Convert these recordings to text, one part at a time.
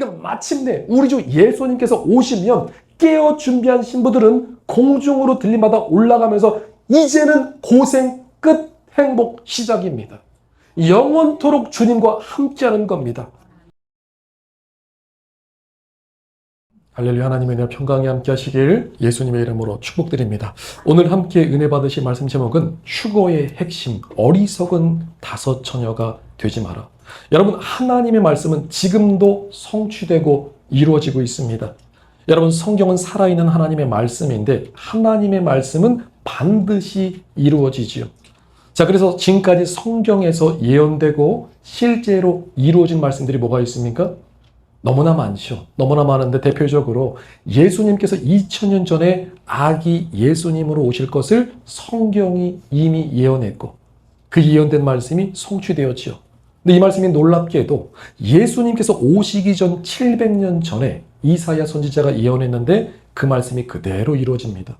그러니까 마침내 우리 주 예수님께서 오시면 깨어 준비한 신부들은 공중으로 들림받아 올라가면서 이제는 고생 끝, 행복 시작입니다. 영원토록 주님과 함께하는 겁니다. 할렐루야. 하나님의 은혜와 평강이 함께 하시길 예수님의 이름으로 축복드립니다. 오늘 함께 은혜 받으실 말씀 제목은 휴거의 핵심, 어리석은 다섯 처녀가 되지 마라. 여러분, 하나님의 말씀은 지금도 성취되고 이루어지고 있습니다. 여러분, 성경은 살아있는 하나님의 말씀인데 하나님의 말씀은 반드시 이루어지지요. 자, 그래서 지금까지 성경에서 예언되고 실제로 이루어진 말씀들이 뭐가 있습니까? 너무나 많죠. 너무나 많은데 대표적으로 예수님께서 2000년 전에 아기 예수님으로 오실 것을 성경이 이미 예언했고 그 예언된 말씀이 성취되었지요. 근데 이 말씀이 놀랍게도 예수님께서 오시기 전 700년 전에 이사야 선지자가 예언했는데 그 말씀이 그대로 이루어집니다.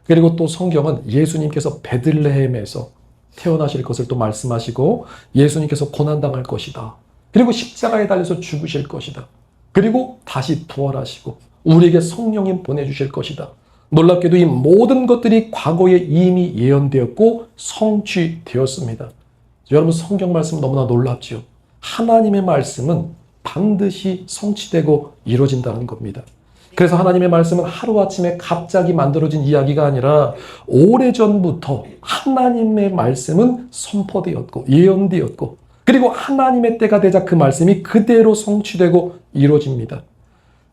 그리고 또 성경은 예수님께서 베들레헴에서 태어나실 것을 또 말씀하시고 예수님께서 고난당할 것이다. 그리고 십자가에 달려서 죽으실 것이다. 그리고 다시 부활하시고 우리에게 성령님 보내주실 것이다. 놀랍게도 이 모든 것들이 과거에 이미 예언되었고 성취되었습니다. 여러분, 성경 말씀 너무나 놀랍지요. 하나님의 말씀은 반드시 성취되고 이루어진다는 겁니다. 그래서 하나님의 말씀은 하루아침에 갑자기 만들어진 이야기가 아니라 오래전부터 하나님의 말씀은 선포되었고 예언되었고 그리고 하나님의 때가 되자 그 말씀이 그대로 성취되고 이루어집니다.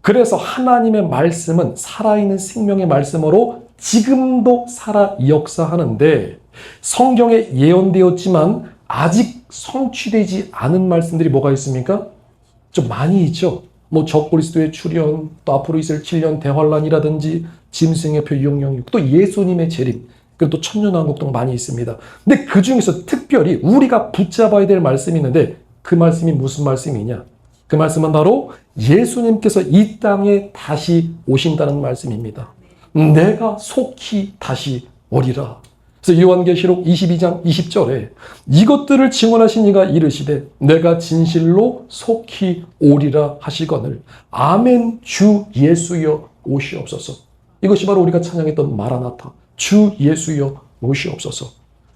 그래서 하나님의 말씀은 살아있는 생명의 말씀으로 지금도 살아 역사하는데 성경에 예언되었지만 아직 성취되지 않은 말씀들이 뭐가 있습니까? 좀 많이 있죠. 적그리스도의 출현, 또 앞으로 있을 7년 대환란이라든지 짐승의 표 666, 또 예수님의 재림, 그리고 또 천년왕국 등 많이 있습니다. 근데 그 중에서 특별히 우리가 붙잡아야 될 말씀이 있는데 그 말씀이 무슨 말씀이냐? 그 말씀은 바로 예수님께서 이 땅에 다시 오신다는 말씀입니다. 내가 속히 다시 오리라. 그래서 요한계시록 22장 20절에 이것들을 증언하신 이가 이르시되 내가 진실로 속히 오리라 하시거늘 아멘 주 예수여 오시옵소서. 이것이 바로 우리가 찬양했던 마라나타, 주 예수여 오시옵소서.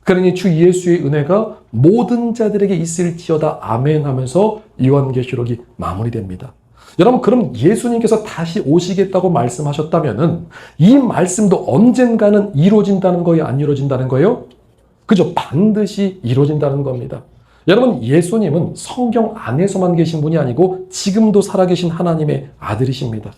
그러니 주 예수의 은혜가 모든 자들에게 있을지어다 아멘 하면서 요한계시록이 마무리됩니다. 여러분, 그럼 예수님께서 다시 오시겠다고 말씀하셨다면은 이 말씀도 언젠가는 이루어진다는 거예요? 안 이루어진다는 거예요? 그죠? 반드시 이루어진다는 겁니다. 여러분, 예수님은 성경 안에서만 계신 분이 아니고 지금도 살아계신 하나님의 아들이십니다.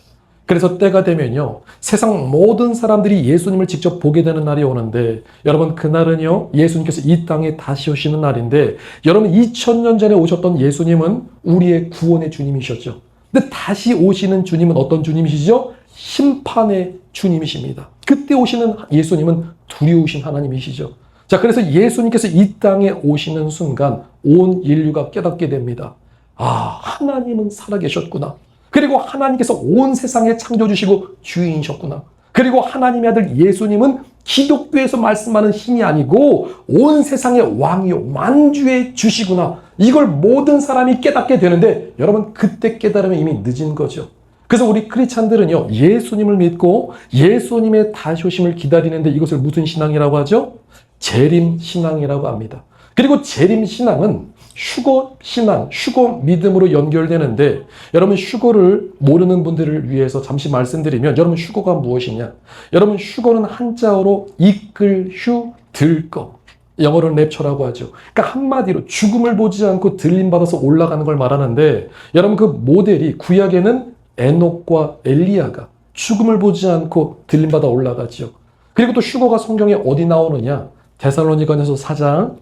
그래서 때가 되면요, 세상 모든 사람들이 예수님을 직접 보게 되는 날이 오는데 여러분, 그날은요 예수님께서 이 땅에 다시 오시는 날인데 여러분, 2000년 전에 오셨던 예수님은 우리의 구원의 주님이셨죠. 근데 다시 오시는 주님은 어떤 주님이시죠? 심판의 주님이십니다. 그때 오시는 예수님은 두려우신 하나님이시죠. 자, 그래서 예수님께서 이 땅에 오시는 순간 온 인류가 깨닫게 됩니다. 아, 하나님은 살아계셨구나. 그리고 하나님께서 온 세상에 창조주시고 주인이셨구나. 그리고 하나님의 아들 예수님은 기독교에서 말씀하는 신이 아니고 온 세상의 왕이요 만주의 주시구나. 이걸 모든 사람이 깨닫게 되는데 여러분, 그때 깨달으면 이미 늦은 거죠. 그래서 우리 크리스찬들은요 예수님을 믿고 예수님의 다시 오심을 기다리는데 이것을 무슨 신앙이라고 하죠? 재림 신앙이라고 합니다. 그리고 재림 신앙은 휴거 신앙, 휴거 믿음으로 연결되는데 여러분, 휴거를 모르는 분들을 위해서 잠시 말씀드리면 여러분, 휴거가 무엇이냐? 여러분, 휴거는 한자어로 이끌, 휴, 들거, 영어로 랩처라고 하죠. 그러니까 한마디로 죽음을 보지 않고 들림받아서 올라가는 걸 말하는데 여러분, 그 모델이 구약에는 에녹과 엘리야가 죽음을 보지 않고 들림받아 올라가죠. 그리고 또 휴거가 성경에 어디 나오느냐? 데살로니가전서 4장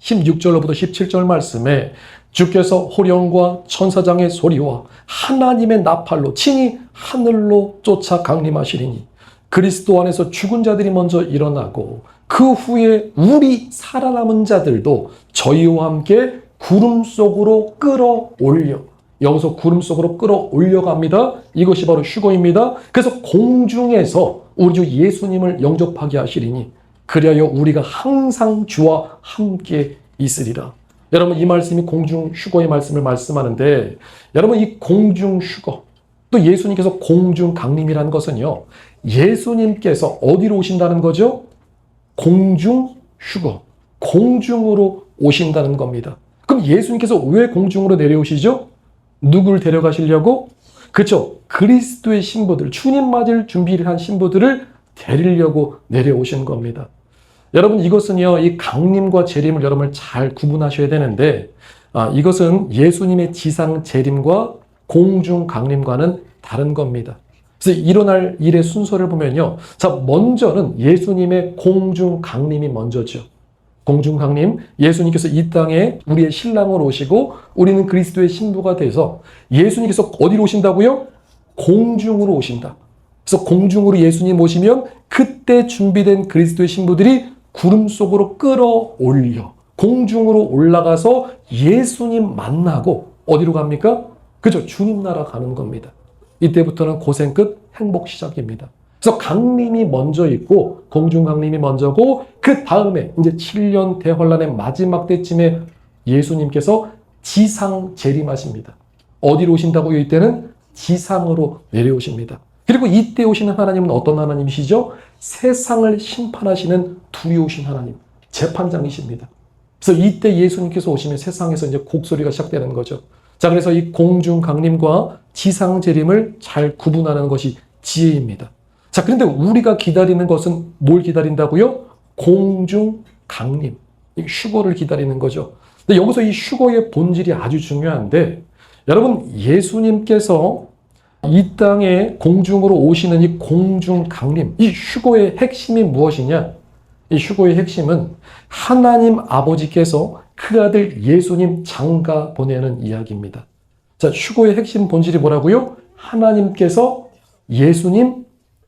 16절로부터 17절 말씀에 주께서 호령과 천사장의 소리와 하나님의 나팔로 친히 하늘로 쫓아 강림하시리니 그리스도 안에서 죽은 자들이 먼저 일어나고 그 후에 우리 살아남은 자들도 저희와 함께 구름 속으로 끌어올려, 여기서 구름 속으로 끌어올려갑니다. 이것이 바로 휴거입니다. 그래서 공중에서 우리 주 예수님을 영접하게 하시리니 그리하여 우리가 항상 주와 함께 있으리라. 여러분 이 말씀이 공중 휴거의 말씀을 말씀하는데 여러분 이 공중 휴거 또 예수님께서 공중 강림이라는 것은요. 예수님께서 어디로 오신다는 거죠? 공중 휴거. 공중으로 오신다는 겁니다. 그럼 예수님께서 왜 공중으로 내려오시죠? 누굴 데려가시려고? 그렇죠. 그리스도의 신부들, 주님 맞을 준비를 한 신부들을 데리려고 내려오신 겁니다. 여러분 이것은요. 이 강림과 재림을 여러분 잘 구분하셔야 되는데 이것은 예수님의 지상 재림과 공중 강림과는 다른 겁니다. 그래서 일어날 일의 순서를 보면요. 자, 먼저는 예수님의 공중 강림이 먼저죠. 공중 강림, 예수님께서 이 땅에 우리의 신랑으로 오시고 우리는 그리스도의 신부가 돼서 예수님께서 어디로 오신다고요? 공중으로 오신다. 그래서 공중으로 예수님 오시면 그때 준비된 그리스도의 신부들이 구름 속으로 끌어올려 공중으로 올라가서 예수님 만나고 어디로 갑니까? 그죠? 주님 나라 가는 겁니다. 이때부터는 고생 끝 행복 시작입니다. 그래서 강림이 먼저 있고 공중 강림이 먼저고 그 다음에 이제 7년 대환란의 마지막 때쯤에 예수님께서 지상 재림하십니다. 어디로 오신다고요? 이때는 지상으로 내려오십니다. 그리고 이때 오시는 하나님은 어떤 하나님이시죠? 세상을 심판하시는 두려우신 하나님, 재판장이십니다. 그래서 이때 예수님께서 오시면 세상에서 이제 곡소리가 시작되는 거죠. 자, 그래서 이 공중 강림과 지상 재림을 잘 구분하는 것이 지혜입니다. 자, 그런데 우리가 기다리는 것은 뭘 기다린다고요? 공중 강림, 휴거를 기다리는 거죠. 근데 여기서 이 휴거의 본질이 아주 중요한데 여러분 예수님께서 이 땅에 공중으로 오시는 이 공중 강림, 이 휴거의 핵심이 무엇이냐? 이 휴거의 핵심은 하나님 아버지께서 그 아들 예수님 장가 보내는 이야기입니다. 자, 휴거의 핵심 본질이 뭐라고요? 하나님께서 예수님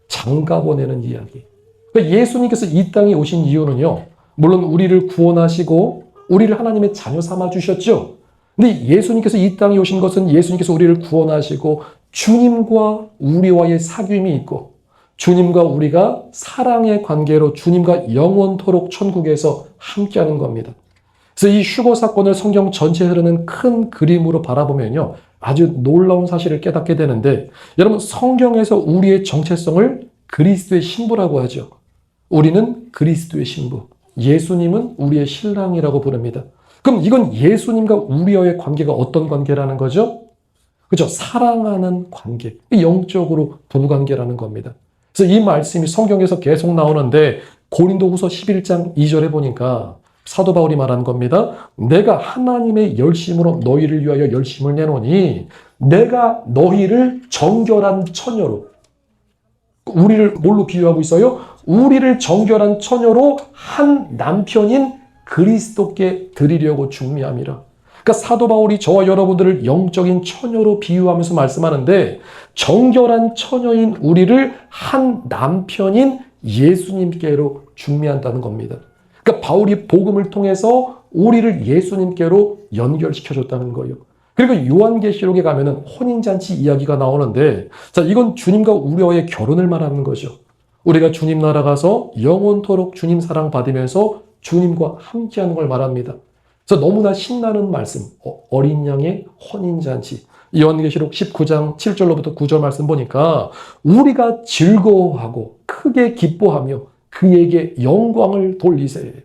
장가 보내는 이야기. 그러니까 예수님께서 이 땅에 오신 이유는요. 물론 우리를 구원하시고 우리를 하나님의 자녀 삼아 주셨죠. 근데 예수님께서 이 땅에 오신 것은 예수님께서 우리를 구원하시고 주님과 우리와의 사귐이 있고 주님과 우리가 사랑의 관계로 주님과 영원토록 천국에서 함께하는 겁니다. 그래서 이 휴거 사건을 성경 전체에 흐르는 큰 그림으로 바라보면요. 아주 놀라운 사실을 깨닫게 되는데 여러분 성경에서 우리의 정체성을 그리스도의 신부라고 하죠. 우리는 그리스도의 신부, 예수님은 우리의 신랑이라고 부릅니다. 그럼 이건 예수님과 우리와의 관계가 어떤 관계라는 거죠? 그죠? 사랑하는 관계, 영적으로 부부관계라는 겁니다. 그래서 이 말씀이 성경에서 계속 나오는데 고린도후서 11장 2절에 보니까 사도 바울이 말하는 겁니다. 내가 하나님의 열심으로 너희를 위하여 열심을 내노니 내가 너희를 정결한 처녀로, 우리를 뭘로 비유하고 있어요? 우리를 정결한 처녀로 한 남편인 그리스도께 드리려고 중미함이라. 그러니까 사도 바울이 저와 여러분들을 영적인 처녀로 비유하면서 말씀하는데 정결한 처녀인 우리를 한 남편인 예수님께로 중미한다는 겁니다. 그러니까 바울이 복음을 통해서 우리를 예수님께로 연결시켜줬다는 거예요. 그리고 요한계시록에 가면은 혼인잔치 이야기가 나오는데 자, 이건 주님과 우리와의 결혼을 말하는 거죠. 우리가 주님 나라 가서 영원토록 주님 사랑 받으면서 주님과 함께하는 걸 말합니다. 그래서 너무나 신나는 말씀, 어린 양의 혼인잔치. 요한계시록 19장 7절로부터 9절 말씀 보니까 우리가 즐거워하고 크게 기뻐하며 그에게 영광을 돌리세.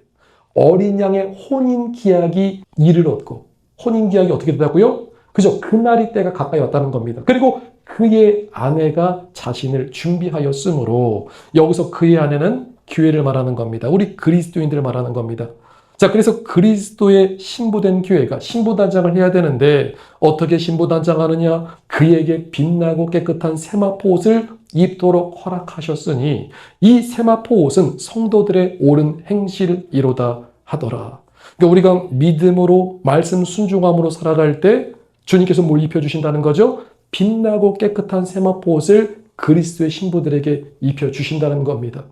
어린 양의 혼인 기약이 이르렀고 혼인 기약이 어떻게 된다고요? 그죠? 그날이 때가 가까이 왔다는 겁니다. 그리고 그의 아내가 자신을 준비하였으므로 여기서 그의 아내는 교회를 말하는 겁니다. 우리 그리스도인들을 말하는 겁니다. 자, 그래서 그리스도의 신부된 교회가 신부단장을 해야 되는데 어떻게 신부단장하느냐? 그에게 빛나고 깨끗한 세마포 옷을 입도록 허락하셨으니 이 세마포 옷은 성도들의 옳은 행실이로다 하더라. 그러니까 우리가 믿음으로 말씀 순종함으로 살아갈 때 주님께서 뭘 입혀주신다는 거죠? 빛나고 깨끗한 세마포 옷을 그리스도의 신부들에게 입혀주신다는 겁니다.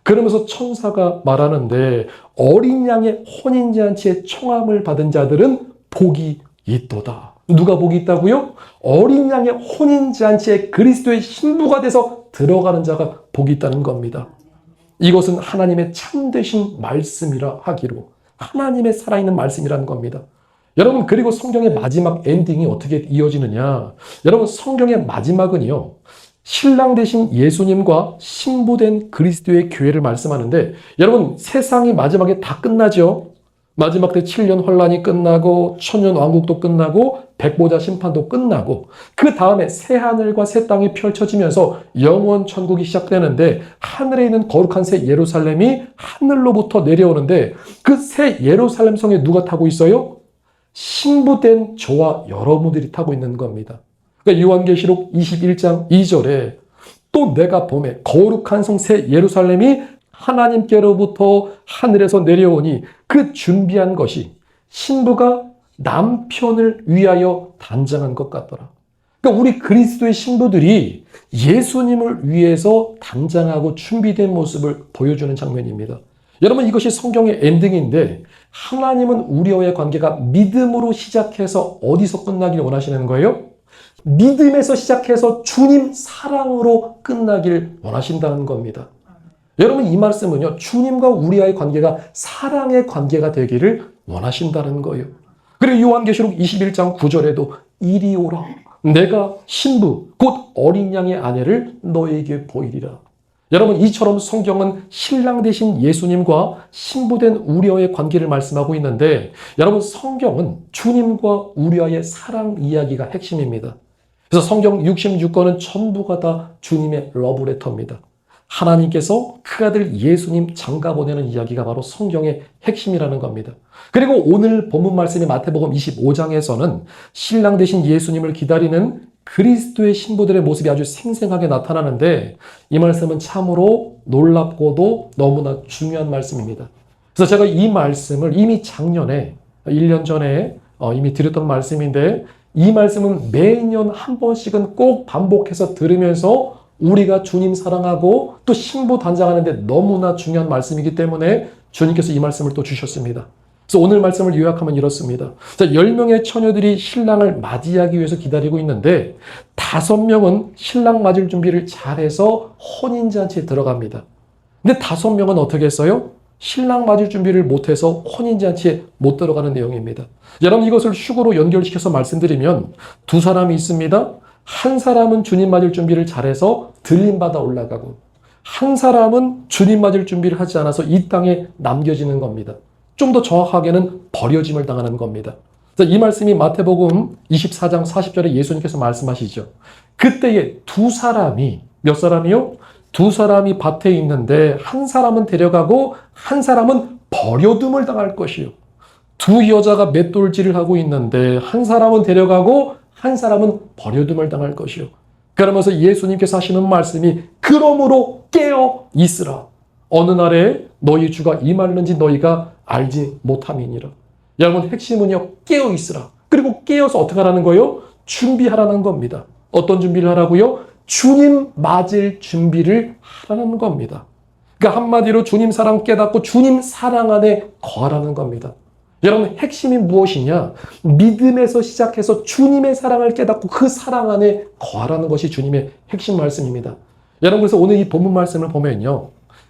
그러면서 천사가 말하는데 어린 양의 혼인잔치에 청함을 받은 자들은 복이 있도다. 누가 복이 있다고요? 어린 양의 혼인잔치에 그리스도의 신부가 돼서 들어가는 자가 복이 있다는 겁니다. 이것은 하나님의 참되신 말씀이라 하기로 하나님의 살아있는 말씀이라는 겁니다. 여러분, 그리고 성경의 마지막 엔딩이 어떻게 이어지느냐? 여러분, 성경의 마지막은요, 신랑 되신 예수님과 신부된 그리스도의 교회를 말씀하는데, 여러분, 세상이 마지막에 다 끝나죠? 마지막 때 7년 혼란이 끝나고 천년 왕국도 끝나고 백보자 심판도 끝나고 그 다음에 새 하늘과 새 땅이 펼쳐지면서 영원 천국이 시작되는데, 하늘에 있는 거룩한 새 예루살렘이 하늘로부터 내려오는데, 그 새 예루살렘 성에 누가 타고 있어요? 신부된 저와 여러분들이 타고 있는 겁니다. 그러니까 요한계시록 21장 2절에 또 내가 보매 거룩한 성 새 예루살렘이 하나님께로부터 하늘에서 내려오니 그 준비한 것이 신부가 남편을 위하여 단장한 것 같더라. 그러니까 우리 그리스도의 신부들이 예수님을 위해서 단장하고 준비된 모습을 보여주는 장면입니다. 여러분, 이것이 성경의 엔딩인데, 하나님은 우리와의 관계가 믿음으로 시작해서 어디서 끝나길 원하시는 거예요? 믿음에서 시작해서 주님 사랑으로 끝나길 원하신다는 겁니다. 여러분, 이 말씀은요, 주님과 우리와의 관계가 사랑의 관계가 되기를 원하신다는 거예요. 그리고 요한계시록 21장 9절에도 이리 오라, 내가 신부 곧 어린 양의 아내를 너에게 보이리라. 여러분, 이처럼 성경은 신랑 되신 예수님과 신부된 우리와의 관계를 말씀하고 있는데, 여러분, 성경은 주님과 우리와의 사랑 이야기가 핵심입니다. 그래서 성경 66권은 전부가 다 주님의 러브레터입니다. 하나님께서 그 아들 예수님 장가 보내는 이야기가 바로 성경의 핵심이라는 겁니다. 그리고 오늘 본문 말씀인 마태복음 25장에서는 신랑 되신 예수님을 기다리는 그리스도의 신부들의 모습이 아주 생생하게 나타나는데, 이 말씀은 참으로 놀랍고도 너무나 중요한 말씀입니다. 그래서 제가 이 말씀을 이미 작년에 1년 전에 이미 드렸던 말씀인데, 이 말씀은 매년 한 번씩은 꼭 반복해서 들으면서 우리가 주님 사랑하고 또 신부 단장하는데 너무나 중요한 말씀이기 때문에 주님께서 이 말씀을 또 주셨습니다. 그래서 오늘 말씀을 요약하면 이렇습니다. 자, 10명의 처녀들이 신랑을 맞이하기 위해서 기다리고 있는데 5명은 신랑 맞을 준비를 잘해서 혼인잔치에 들어갑니다. 근데 5명은 어떻게 했어요? 신랑 맞을 준비를 못해서 혼인잔치에 못 들어가는 내용입니다. 여러분, 이것을 휴거로 연결시켜서 말씀드리면 2사람이 있습니다. 한 사람은 주님 맞을 준비를 잘해서 들림받아 올라가고, 한 사람은 주님 맞을 준비를 하지 않아서 이 땅에 남겨지는 겁니다. 좀 더 정확하게는 버려짐을 당하는 겁니다. 이 말씀이 마태복음 24장 40절에 예수님께서 말씀하시죠. 그때에 2사람이, 몇 사람이요? 2사람이 밭에 있는데 한 사람은 데려가고 한 사람은 버려둠을 당할 것이요. 2 여자가 맷돌질을 하고 있는데 한 사람은 데려가고 한 사람은 버려둠을 당할 것이요. 그러면서 예수님께서 하시는 말씀이 그러므로 깨어 있으라. 어느 날에 너희 주가 임하는지 너희가 알지 못함이니라. 여러분, 핵심은요, 깨어 있으라. 그리고 깨어서 어떻게 하라는 거예요? 준비하라는 겁니다. 어떤 준비를 하라고요? 주님 맞을 준비를 하라는 겁니다. 그러니까 한마디로 주님 사랑 깨닫고 주님 사랑 안에 거하라는 겁니다. 여러분, 핵심이 무엇이냐? 믿음에서 시작해서 주님의 사랑을 깨닫고 그 사랑 안에 거하라는 것이 주님의 핵심 말씀입니다. 여러분, 그래서 오늘 이 본문 말씀을 보면요,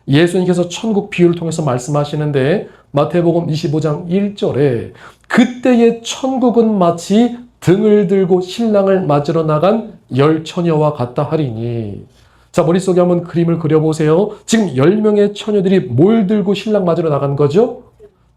예수님께서 천국 비유를 통해서 말씀하시는데 마태복음 25장 1절에 그때의 천국은 마치 등을 들고 신랑을 맞으러 나간 10처녀와 같다 하리니. 자, 머릿속에 한번 그림을 그려보세요. 지금 10명의 처녀들이 뭘 들고 신랑 맞으러 나간 거죠?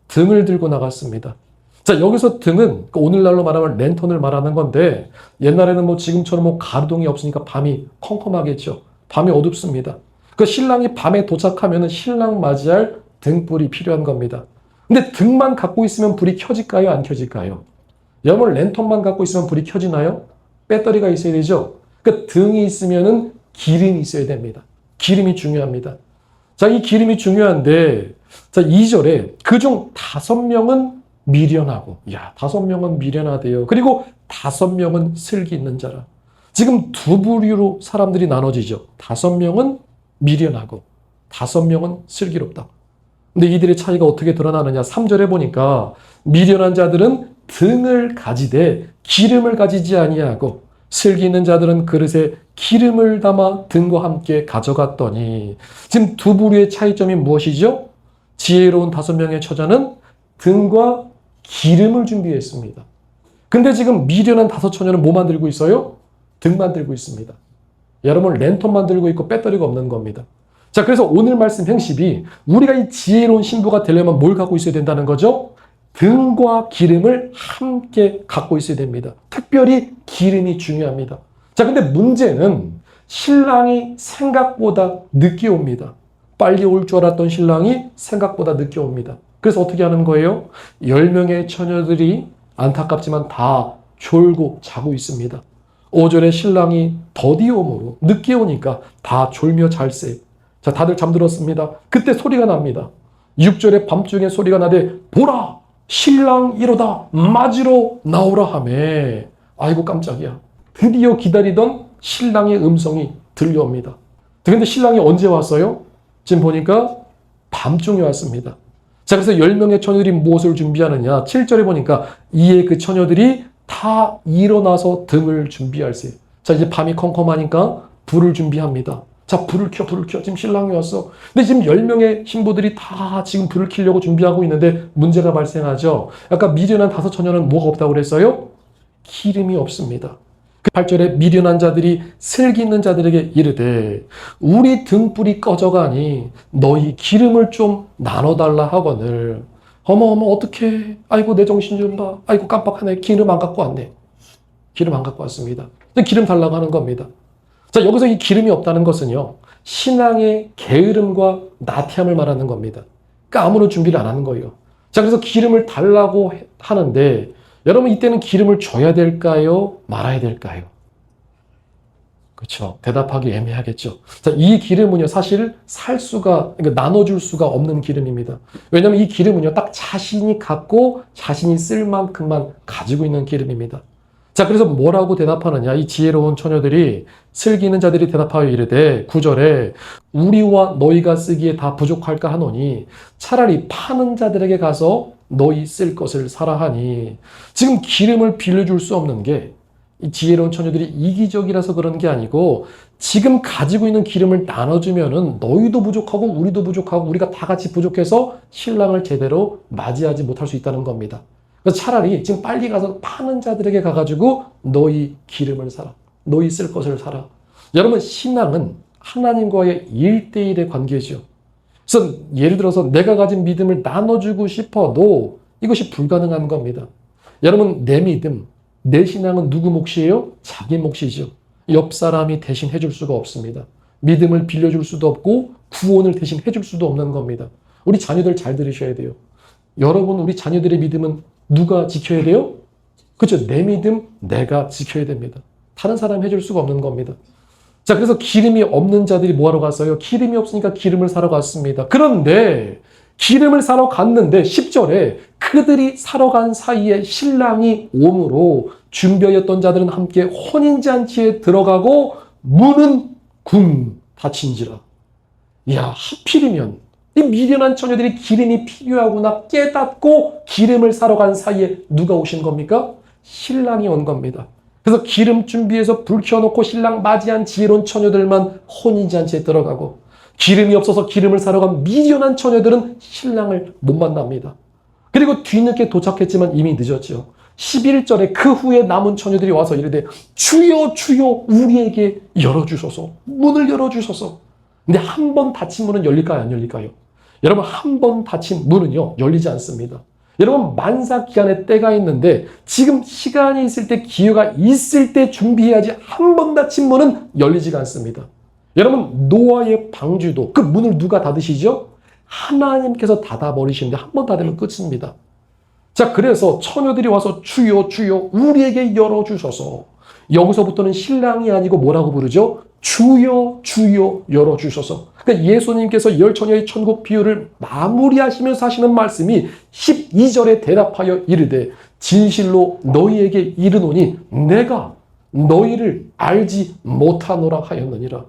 등을 들고 나갔습니다. 자, 여기서 등은 오늘날로 말하면 랜턴을 말하는 건데, 옛날에는 뭐 지금처럼 뭐 가로등이 없으니까 밤이 컴컴하겠죠. 밤이 어둡습니다. 그 신랑이 밤에 도착하면 신랑 맞이할 등불이 필요한 겁니다. 근데 등만 갖고 있으면 불이 켜질까요? 안 켜질까요? 여러분, 랜턴만 갖고 있으면 불이 켜지나요? 배터리가 있어야 되죠? 그 등이 있으면은 기름이 있어야 됩니다. 기름이 중요합니다. 자, 이 기름이 중요한데, 자, 2절에 그중 5명은 미련하고, 5명은 미련하대요. 그리고 5명은 슬기 있는 자라. 지금 2부류로 사람들이 나눠지죠. 5명은 미련하고, 5명은 슬기롭다. 근데 이들의 차이가 어떻게 드러나느냐? 3절에 보니까 미련한 자들은 등을 가지되 기름을 가지지 아니하고, 슬기 있는 자들은 그릇에 기름을 담아 등과 함께 가져갔더니, 지금 2부류의 차이점이 무엇이죠? 지혜로운 5명의 처자는 등과 기름을 준비했습니다. 근데 지금 미련한 다섯 처녀는 뭐 만들고 있어요? 등 만들고 있습니다. 여러분 랜턴 만들고 있고 배터리가 없는 겁니다. 자, 그래서 오늘 말씀 행십이 우리가 이 지혜로운 신부가 되려면 뭘 갖고 있어야 된다는 거죠? 등과 기름을 함께 갖고 있어야 됩니다. 특별히 기름이 중요합니다. 자, 근데 문제는 신랑이 생각보다 늦게 옵니다. 빨리 올 줄 알았던 신랑이 생각보다 늦게 옵니다. 그래서 어떻게 하는 거예요? 10명의 처녀들이 안타깝지만 다 졸고 자고 있습니다. 5절에 신랑이 더디 오므로 늦게 오니까 다 졸며 잘세. 자, 다들 잠들었습니다. 그때 소리가 납니다. 6절에 밤중에 소리가 나되 보라! 신랑 이로다 맞으러 나오라 하매. 아이고 깜짝이야. 드디어 기다리던 신랑의 음성이 들려옵니다. 그런데 신랑이 언제 왔어요? 지금 보니까 밤중에 왔습니다. 자, 그래서 10명의 처녀들이 무엇을 준비하느냐? 7절에 보니까 이에 그 처녀들이 다 일어나서 등을 준비할세. 자, 이제 밤이 컴컴하니까 불을 준비합니다. 자, 불을 켜, 불을 켜. 지금 신랑이 왔어. 근데 지금 10명의 신부들이 다 지금 불을 켜려고 준비하고 있는데 문제가 발생하죠. 아까 미련한 다섯 처녀는 뭐가 없다고 그랬어요? 기름이 없습니다. 그 8절에 미련한 자들이 슬기 있는 자들에게 이르되 우리 등불이 꺼져가니 너희 기름을 좀 나눠달라 하거늘. 어머 어떡해. 아이고 내 정신 좀 봐. 아이고 깜빡하네. 기름 안 갖고 왔네. 기름 안 갖고 왔습니다. 기름 달라고 하는 겁니다. 자, 여기서 이 기름이 없다는 것은요, 신앙의 게으름과 나태함을 말하는 겁니다. 그러니까 아무런 준비를 안 하는 거예요. 자, 그래서 기름을 달라고 하는데 여러분 이때는 기름을 줘야 될까요? 말아야 될까요? 그렇죠. 대답하기 애매하겠죠. 자, 이 기름은요, 사실 그러니까 나눠줄 수가 없는 기름입니다. 왜냐하면 이 기름은요, 딱 자신이 갖고 자신이 쓸 만큼만 가지고 있는 기름입니다. 자, 그래서 뭐라고 대답하느냐? 이 지혜로운 처녀들이 슬기 있는 자들이 대답하여 이르되 9절에 우리와 너희가 쓰기에 다 부족할까 하노니 차라리 파는 자들에게 가서 너희 쓸 것을 사라 하니. 지금 기름을 빌려줄 수 없는 게 이 지혜로운 처녀들이 이기적이라서 그런 게 아니고 지금 가지고 있는 기름을 나눠주면은 너희도 부족하고 우리도 부족하고 우리가 다 같이 부족해서 신랑을 제대로 맞이하지 못할 수 있다는 겁니다. 그래서 차라리 지금 빨리 가서 파는 자들에게 가가지고 너희 기름을 사라. 너희 쓸 것을 사라. 여러분 신앙은 하나님과의 1대1의 관계죠. 그래서 예를 들어서 내가 가진 믿음을 나눠주고 싶어도 이것이 불가능한 겁니다. 여러분 내 믿음, 내 신앙은 누구 몫이에요? 자기 몫이죠. 옆 사람이 대신 해줄 수가 없습니다. 믿음을 빌려줄 수도 없고 구원을 대신 해줄 수도 없는 겁니다. 우리 자녀들 잘 들으셔야 돼요. 여러분 우리 자녀들의 믿음은 누가 지켜야 돼요? 그렇죠. 내 믿음 내가 지켜야 됩니다. 다른 사람이 해줄 수가 없는 겁니다. 자, 그래서 기름이 없는 자들이 뭐하러 갔어요? 기름이 없으니까 기름을 사러 갔습니다. 그런데 기름을 사러 갔는데 10절에 그들이 사러 간 사이에 신랑이 오므로 준비하였던 자들은 함께 혼인잔치에 들어가고 문은 쿵 닫힌지라. 이야, 하필이면 이 미련한 처녀들이 기름이 필요하구나 깨닫고 기름을 사러 간 사이에 누가 오신 겁니까? 신랑이 온 겁니다. 그래서 기름 준비해서 불 켜놓고 신랑 맞이한 지혜로운 처녀들만 혼인잔치에 들어가고 기름이 없어서 기름을 사러 간 미련한 처녀들은 신랑을 못 만납니다. 그리고 뒤늦게 도착했지만 이미 늦었죠. 11절에 그 후에 남은 처녀들이 와서 이르되 주여 주여 우리에게 열어주소서. 문을 열어주소서. 근데 한 번 닫힌 문은 열릴까요? 안 열릴까요? 여러분 한 번 닫힌 문은요 열리지 않습니다. 여러분 만삭기한의 때가 있는데 지금 시간이 있을 때 기회가 있을 때 준비해야지 한 번 닫힌 문은 열리지가 않습니다. 여러분 노아의 방주도 그 문을 누가 닫으시죠? 하나님께서 닫아버리시는데 한 번 닫으면 끝입니다. 자, 그래서 처녀들이 와서 주여 주여 우리에게 열어주소서. 여기서부터는 신랑이 아니고 뭐라고 부르죠? 주여 주여 열어주소서. 그러니까 예수님께서 열 처녀의 천국 비유를 마무리하시면서 하시는 말씀이 12절에 대답하여 이르되 진실로 너희에게 이르노니 내가 너희를 알지 못하노라 하였느니라.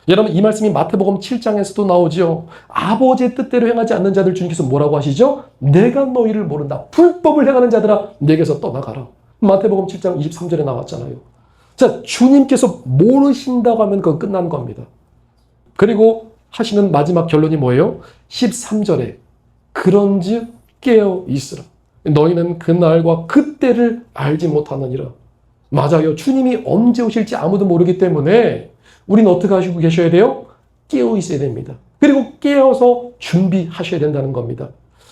여러분 이 말씀이 마태복음 7장에서도 나오죠. 아버지의 뜻대로 행하지 않는 자들 주님께서 뭐라고 하시죠? 내가 너희를 모른다. 불법을 행하는 자들아 내게서 떠나가라. 마태복음 7장 23절에 나왔잖아요. 자, 주님께서 모르신다고 하면 그건 끝난 겁니다. 그리고 하시는 마지막 결론이 뭐예요? 13절에 그런즉 깨어 있으라. 너희는 그날과 그때를 알지 못하느니라. 맞아요. 주님이 언제 오실지 아무도 모르기 때문에 우리는 어떻게 하시고 계셔야 돼요? 깨어 있어야 됩니다. 그리고 깨어서 준비하셔야 된다는 겁니다.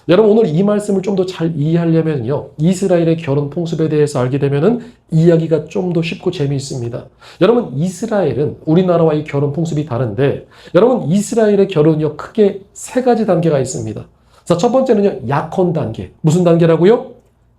여러분, 오늘 이 말씀을 좀 더 잘 이해하려면요, 이스라엘의 결혼 풍습에 대해서 알게 되면은 이야기가 좀 더 쉽고 재미있습니다. 여러분, 이스라엘은 우리나라와의 결혼 풍습이 다른데, 여러분, 이스라엘의 결혼은요, 크게 세 가지 단계가 있습니다. 자, 첫 번째는요, 약혼 단계. 무슨 단계라고요?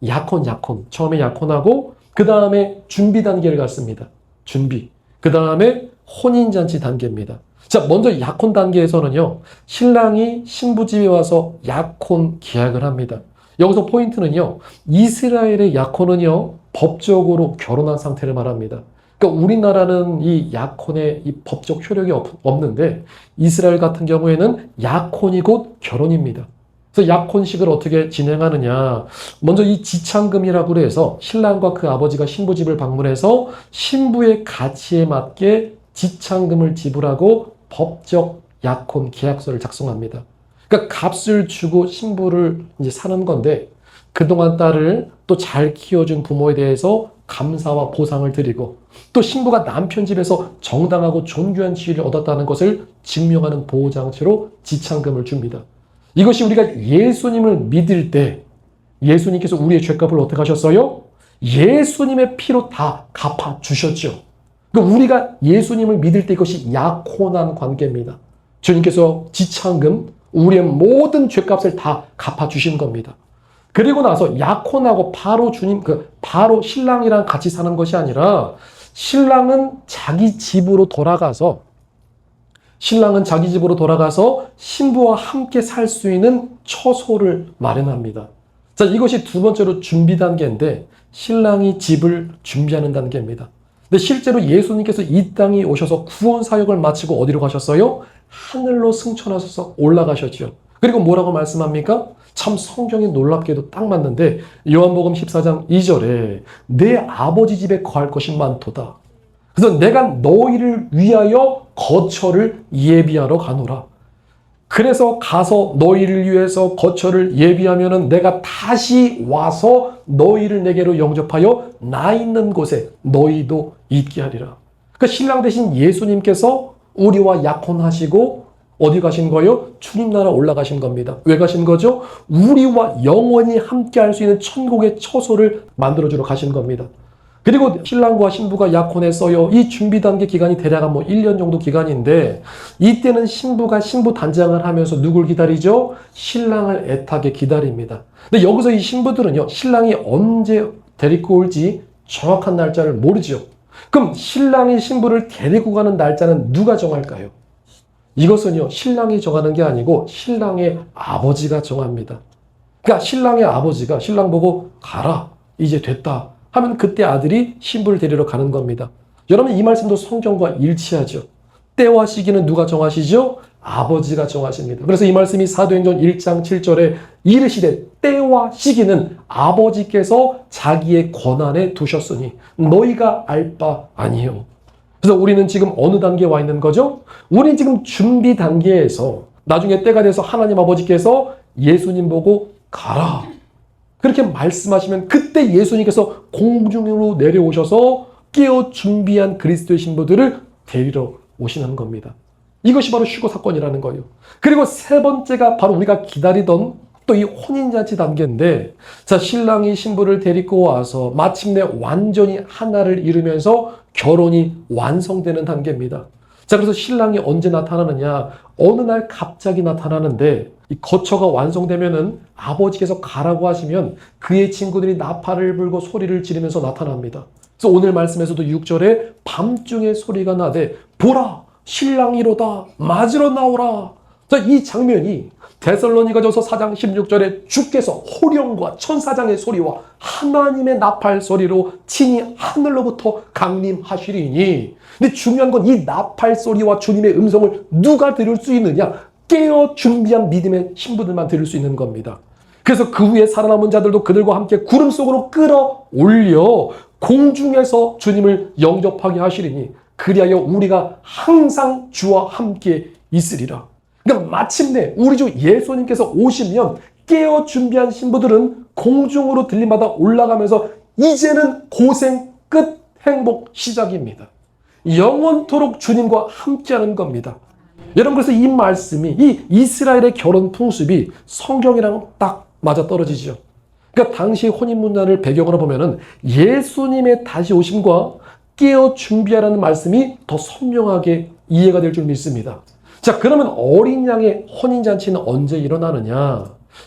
약혼. 처음에 약혼하고, 그 다음에 준비 단계를 갖습니다. 준비. 그 다음에 혼인잔치 단계입니다. 자, 먼저 약혼 단계에서는요, 신랑이 신부 집에 와서 약혼 계약을 합니다. 여기서 포인트는요, 이스라엘의 약혼은요, 법적으로 결혼한 상태를 말합니다. 그러니까 우리나라는 이 약혼의 이 법적 효력이 없는데, 이스라엘 같은 경우에는 약혼이 곧 결혼입니다. 그래서 약혼식을 어떻게 진행하느냐. 먼저 이 지창금이라고 해서 신랑과 그 아버지가 신부 집을 방문해서 신부의 가치에 맞게 지창금을 지불하고 법적 약혼 계약서를 작성합니다. 그러니까 값을 주고 신부를 이제 사는 건데, 그동안 딸을 또 잘 키워준 부모에 대해서 감사와 보상을 드리고, 또 신부가 남편 집에서 정당하고 존귀한 지위를 얻었다는 것을 증명하는 보호장치로 지창금을 줍니다. 이것이 우리가 예수님을 믿을 때 예수님께서 우리의 죄값을 어떻게 하셨어요? 예수님의 피로 다 갚아주셨죠. 그러니까 우리가 예수님을 믿을 때 이것이 약혼한 관계입니다. 주님께서 지창금, 우리의 모든 죄값을 다 갚아주신 겁니다. 그리고 나서 약혼하고 바로 바로 신랑이랑 같이 사는 것이 아니라 신랑은 자기 집으로 돌아가서 신부와 함께 살 수 있는 처소를 마련합니다. 자, 이것이 두 번째로 준비 단계인데, 신랑이 집을 준비하는 단계입니다. 근데 실제로 예수님께서 이 땅에 오셔서 구원 사역을 마치고 어디로 가셨어요? 하늘로 승천하셔서 올라가셨죠. 그리고 뭐라고 말씀합니까? 참 성경이 놀랍게도 딱 맞는데, 요한복음 14장 2절에 내 아버지 집에 거할 것이 많도다. 그래서 내가 너희를 위하여 거처를 예비하러 가노라. 그래서 가서 너희를 위해서 거처를 예비하면은 내가 다시 와서 너희를 내게로 영접하여 나 있는 곳에 너희도 있게 하리라. 그 신랑 대신 예수님께서 우리와 약혼하시고 어디 가신 거예요? 주님 나라 올라가신 겁니다. 왜 가신 거죠? 우리와 영원히 함께 할 수 있는 천국의 처소를 만들어주러 가신 겁니다. 그리고 신랑과 신부가 약혼했어요. 이 준비 단계 기간이 대략 1년 정도 기간인데, 이때는 신부가 신부 단장을 하면서 누굴 기다리죠? 신랑을 애타게 기다립니다. 근데 여기서 이 신부들은요, 신랑이 언제 데리고 올지 정확한 날짜를 모르죠. 그럼 신랑이 신부를 데리고 가는 날짜는 누가 정할까요? 이것은요, 신랑이 정하는 게 아니고 신랑의 아버지가 정합니다. 그러니까 신랑의 아버지가 신랑 보고 가라, 이제 됐다 하면 그때 아들이 신부를 데리러 가는 겁니다. 여러분, 이 말씀도 성경과 일치하죠. 때와 시기는 누가 정하시죠? 아버지가 정하십니다. 그래서 이 말씀이 사도행전 1장 7절에 이르시되 때와 시기는 아버지께서 자기의 권한에 두셨으니 너희가 알 바 아니요. 그래서 우리는 지금 어느 단계에 와 있는 거죠? 우리는 지금 준비 단계에서 나중에 때가 돼서 하나님 아버지께서 예수님 보고 가라, 그렇게 말씀하시면 그때 예수님께서 공중으로 내려오셔서 깨어 준비한 그리스도의 신부들을 데리러 오시는 겁니다. 이것이 바로 휴거 사건이라는 거예요. 그리고 세 번째가 바로 우리가 기다리던 또 이 혼인잔치 단계인데, 자, 신랑이 신부를 데리고 와서 마침내 완전히 하나를 이루면서 결혼이 완성되는 단계입니다. 자, 그래서 신랑이 언제 나타나느냐? 어느 날 갑자기 나타나는데, 이 거처가 완성되면은 아버지께서 가라고 하시면 그의 친구들이 나팔을 불고 소리를 지르면서 나타납니다. 그래서 오늘 말씀에서도 6절에 밤중에 소리가 나되 보라, 신랑이로다, 맞으러 나오라. 자, 이 장면이 데살로니가전서 4장 16절에 주께서 호령과 천사장의 소리와 하나님의 나팔 소리로 친히 하늘로부터 강림하시리니. 근데 중요한 건 이 나팔 소리와 주님의 음성을 누가 들을 수 있느냐? 깨어 준비한 믿음의 신부들만 들을 수 있는 겁니다. 그래서 그 후에 살아남은 자들도 그들과 함께 구름 속으로 끌어올려 공중에서 주님을 영접하게 하시리니 그리하여 우리가 항상 주와 함께 있으리라. 그러니까 마침내 우리 주 예수님께서 오시면 깨어 준비한 신부들은 공중으로 들림받아 올라가면서 이제는 고생 끝, 행복 시작입니다. 영원토록 주님과 함께하는 겁니다. 여러분, 그래서 이 말씀이, 이 이스라엘의 결혼 풍습이 성경이랑 딱 맞아떨어지죠. 그러니까 당시 혼인 문화를 배경으로 보면은 예수님의 다시 오심과 깨어 준비하라는 말씀이 더 선명하게 이해가 될 줄 믿습니다. 자, 그러면 어린 양의 혼인잔치는 언제 일어나느냐?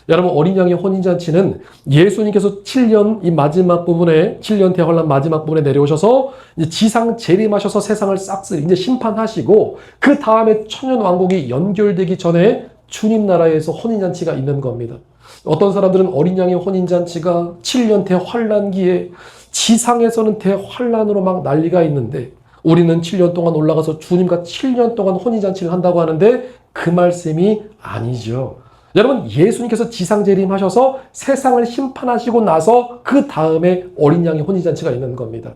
여러분, 어린 양의 혼인잔치는 예수님께서 7년 이 마지막 부분에, 7년 대환란 마지막 부분에 내려오셔서 이제 지상 재림하셔서 세상을 싹쓸이 이제 심판하시고, 그 다음에 천년 왕국이 연결되기 전에 주님 나라에서 혼인잔치가 있는 겁니다. 어떤 사람들은 어린 양의 혼인잔치가 7년 대환란기에 지상에서는 대환란으로 막 난리가 있는데, 우리는 7년 동안 올라가서 주님과 7년 동안 혼인잔치를 한다고 하는데 그 말씀이 아니죠. 여러분, 예수님께서 지상재림하셔서 세상을 심판하시고 나서 그 다음에 어린 양의 혼인잔치가 있는 겁니다.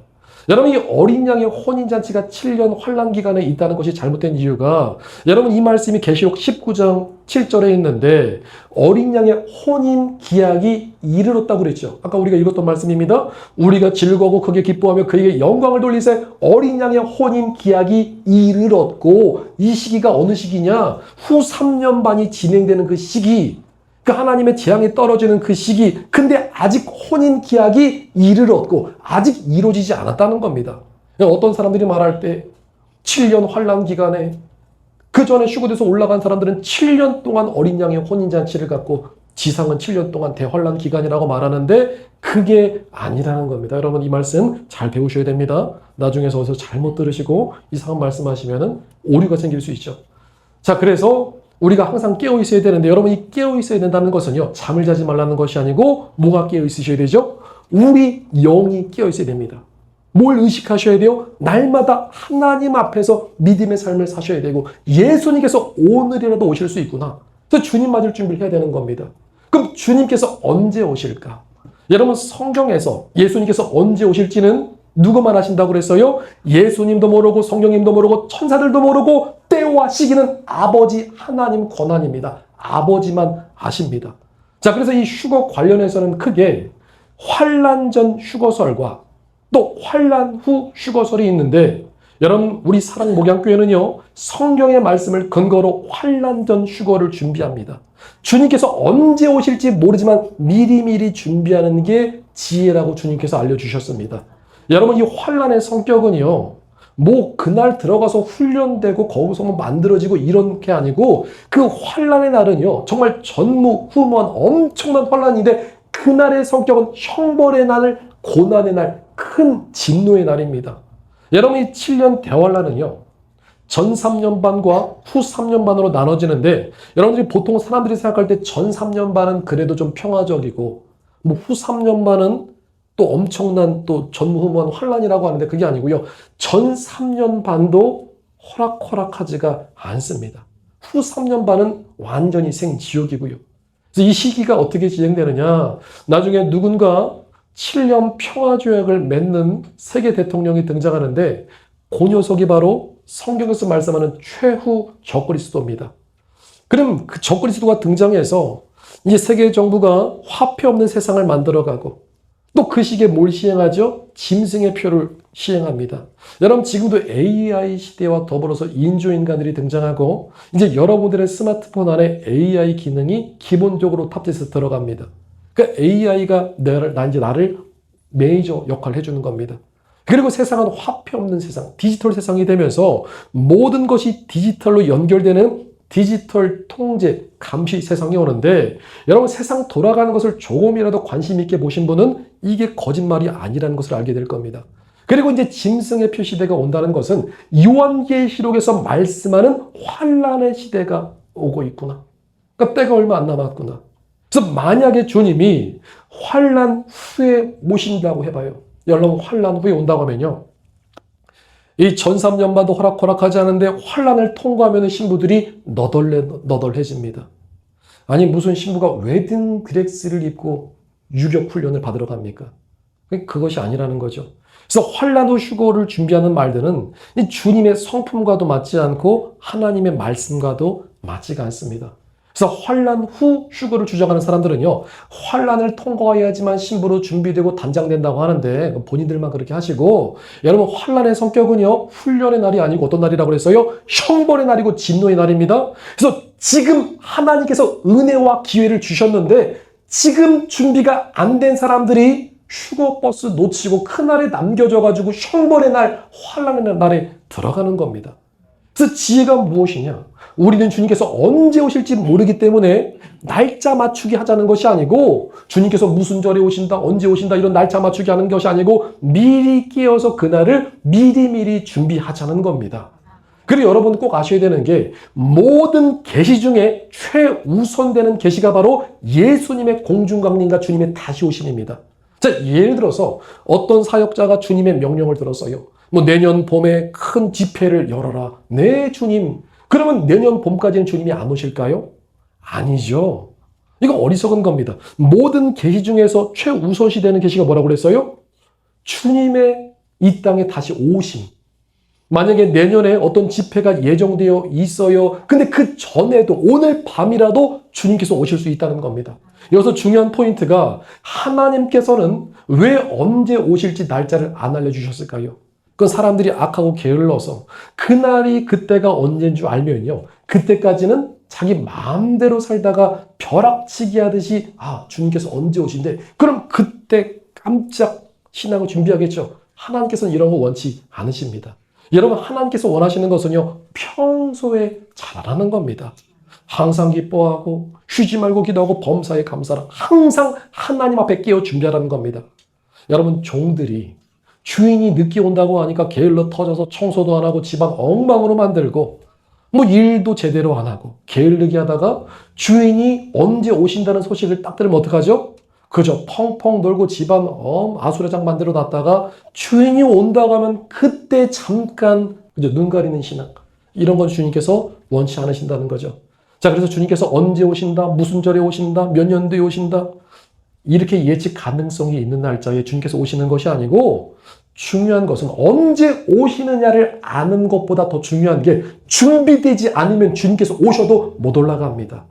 여러분, 이 어린 양의 혼인잔치가 7년 환란 기간에 있다는 것이 잘못된 이유가, 여러분, 이 말씀이 계시록 19장 7절에 있는데 어린 양의 혼인 기약이 이르렀다고 그랬죠. 아까 우리가 읽었던 말씀입니다. 우리가 즐거워 크게 기뻐하며 그에게 영광을 돌리세 어린 양의 혼인 기약이 이르렀고, 이 시기가 어느 시기냐? 후 3년 반이 진행되는 그 시기, 그 하나님의 재앙이 떨어지는 그 시기, 근데 아직 혼인 기약이 이르렀고 아직 이루어지지 않았다는 겁니다. 어떤 사람들이 말할 때 7년 환란 기간에 그 전에 휴거돼서 올라간 사람들은 7년 동안 어린 양의 혼인잔치를 갖고 지상은 7년 동안 대환란 기간이라고 말하는데 그게 아니라는 겁니다. 여러분, 이 말씀 잘 배우셔야 됩니다. 나중에서 어디서 잘못 들으시고 이상한 말씀하시면 오류가 생길 수 있죠. 자, 그래서 우리가 항상 깨어 있어야 되는데, 여러분, 이 깨어 있어야 된다는 것은요, 잠을 자지 말라는 것이 아니고 뭐가 깨어 있으셔야 되죠? 우리 영이 깨어 있어야 됩니다. 뭘 의식하셔야 돼요? 날마다 하나님 앞에서 믿음의 삶을 사셔야 되고, 예수님께서 오늘이라도 오실 수 있구나. 그래서 주님 맞을 준비를 해야 되는 겁니다. 그럼 주님께서 언제 오실까? 여러분, 성경에서 예수님께서 언제 오실지는 누구만 아신다고 그랬어요? 예수님도 모르고 성령님도 모르고 천사들도 모르고 때와 시기는 아버지 하나님 권한입니다. 아버지만 아십니다. 자, 그래서 이 휴거 관련해서는 크게 환란 전 휴거설과 또 환란 후 휴거설이 있는데, 여러분, 우리 사랑 목양교회는요, 성경의 말씀을 근거로 환란 전 휴거를 준비합니다. 주님께서 언제 오실지 모르지만 미리미리 준비하는 게 지혜라고 주님께서 알려주셨습니다. 여러분, 이 환란의 성격은요, 뭐 그날 들어가서 훈련되고 거기서 뭐 만들어지고 이런 게 아니고, 그 환란의 날은요 정말 전무후무한 엄청난 환란인데, 그날의 성격은 형벌의 날, 고난의 날, 큰 진노의 날입니다. 여러분, 이 7년 대환란은요 전 3년 반과 후 3년 반으로 나눠지는데, 여러분들이 보통 사람들이 생각할 때 전 3년 반은 그래도 좀 평화적이고 뭐 후 3년 반은 또 엄청난 또 전무후무한 환란이라고 하는데 그게 아니고요. 전 3년 반도 호락호락하지가 않습니다. 후 3년 반은 완전히 생지옥이고요. 그래서 이 시기가 어떻게 진행되느냐? 나중에 누군가 7년 평화조약을 맺는 세계 대통령이 등장하는데, 그 녀석이 바로 성경에서 말씀하는 최후 적그리스도입니다. 그럼 그 적그리스도가 등장해서 이제 세계 정부가 화폐 없는 세상을 만들어가고, 또 그 시기에 뭘 시행하죠? 짐승의 표를 시행합니다. 여러분, 지금도 AI 시대와 더불어서 인조인간들이 등장하고, 이제 여러분들의 스마트폰 안에 AI 기능이 기본적으로 탑재해서 들어갑니다. 그러니까 AI가 나를 매니저 역할을 해주는 겁니다. 그리고 세상은 화폐 없는 세상, 디지털 세상이 되면서 모든 것이 디지털로 연결되는 디지털 통제, 감시 세상이 오는데, 여러분, 세상 돌아가는 것을 조금이라도 관심 있게 보신 분은 이게 거짓말이 아니라는 것을 알게 될 겁니다. 그리고 이제 짐승의 표 시대가 온다는 것은 요한계시록에서 말씀하는 환란의 시대가 오고 있구나. 그러니까 때가 얼마 안 남았구나. 그래서 만약에 주님이 환란 후에 오신다고 해봐요. 여러분, 환란 후에 온다고 하면요, 이 전 3년 반도 호락호락하지 않은데 환란을 통과하면 신부들이 너덜해집니다. 아니, 무슨 신부가 웨딩 드레스를 입고 유격 훈련을 받으러 갑니까? 그것이 아니라는 거죠. 그래서 환란 후 휴거를 준비하는 말들은 이 주님의 성품과도 맞지 않고 하나님의 말씀과도 맞지가 않습니다. 그래서 환난 후 휴거를 주장하는 사람들은요, 환난을 통과해야지만 신부로 준비되고 단장된다고 하는데 본인들만 그렇게 하시고, 여러분 환난의 성격은요 훈련의 날이 아니고 어떤 날이라고 그랬어요? 형벌의 날이고 진노의 날입니다. 그래서 지금 하나님께서 은혜와 기회를 주셨는데 지금 준비가 안 된 사람들이 휴거버스 놓치고 그날에 남겨져가지고 형벌의 날, 환난의 날에 들어가는 겁니다. 그래서 지혜가 무엇이냐? 우리는 주님께서 언제 오실지 모르기 때문에 날짜 맞추기 하자는 것이 아니고, 주님께서 무슨 절에 오신다, 언제 오신다 이런 날짜 맞추기 하는 것이 아니고 미리 깨어서 그날을 미리미리 준비하자는 겁니다. 그리고 여러분 꼭 아셔야 되는 게, 모든 계시 중에 최우선되는 계시가 바로 예수님의 공중강림과 주님의 다시 오심입니다. 자, 예를 들어서 어떤 사역자가 주님의 명령을 들었어요. 뭐 내년 봄에 큰 집회를 열어라. 네, 주님. 그러면 내년 봄까지는 주님이 안 오실까요? 아니죠. 이거 어리석은 겁니다. 모든 계시 중에서 최우선시 되는 계시가 뭐라고 그랬어요? 주님의 이 땅에 다시 오심. 만약에 내년에 어떤 집회가 예정되어 있어요. 근데 그 전에도 오늘 밤이라도 주님께서 오실 수 있다는 겁니다. 여기서 중요한 포인트가, 하나님께서는 왜 언제 오실지 날짜를 안 알려주셨을까요? 그건 사람들이 악하고 게을러서 그날이 그때가 언제인 줄 알면요, 그때까지는 자기 마음대로 살다가 벼락치기 하듯이 주님께서 언제 오신대, 그럼 그때 깜짝 신앙을 준비하겠죠. 하나님께서는 이런 거 원치 않으십니다. 여러분, 하나님께서 원하시는 것은요, 평소에 잘하는 겁니다. 항상 기뻐하고 쉬지 말고 기도하고 범사에 감사하라. 항상 하나님 앞에 깨어 준비하라는 겁니다. 여러분, 종들이 주인이 늦게 온다고 하니까 게을러 터져서 청소도 안 하고 집안 엉망으로 만들고 뭐 일도 제대로 안 하고 게을르게 하다가 주인이 언제 오신다는 소식을 딱 들으면 어떡하죠? 그저 펑펑 놀고 집안 아수라장 만들어 놨다가 주인이 온다고 하면 그때 잠깐 눈 가리는 신앙, 이런 건 주님께서 원치 않으신다는 거죠. 자, 그래서 주님께서 언제 오신다, 무슨 절에 오신다, 몇 년도에 오신다, 이렇게 예측 가능성이 있는 날짜에 주님께서 오시는 것이 아니고, 중요한 것은 언제 오시느냐를 아는 것보다 더 중요한 게, 준비되지 않으면 주님께서 오셔도 못 올라갑니다.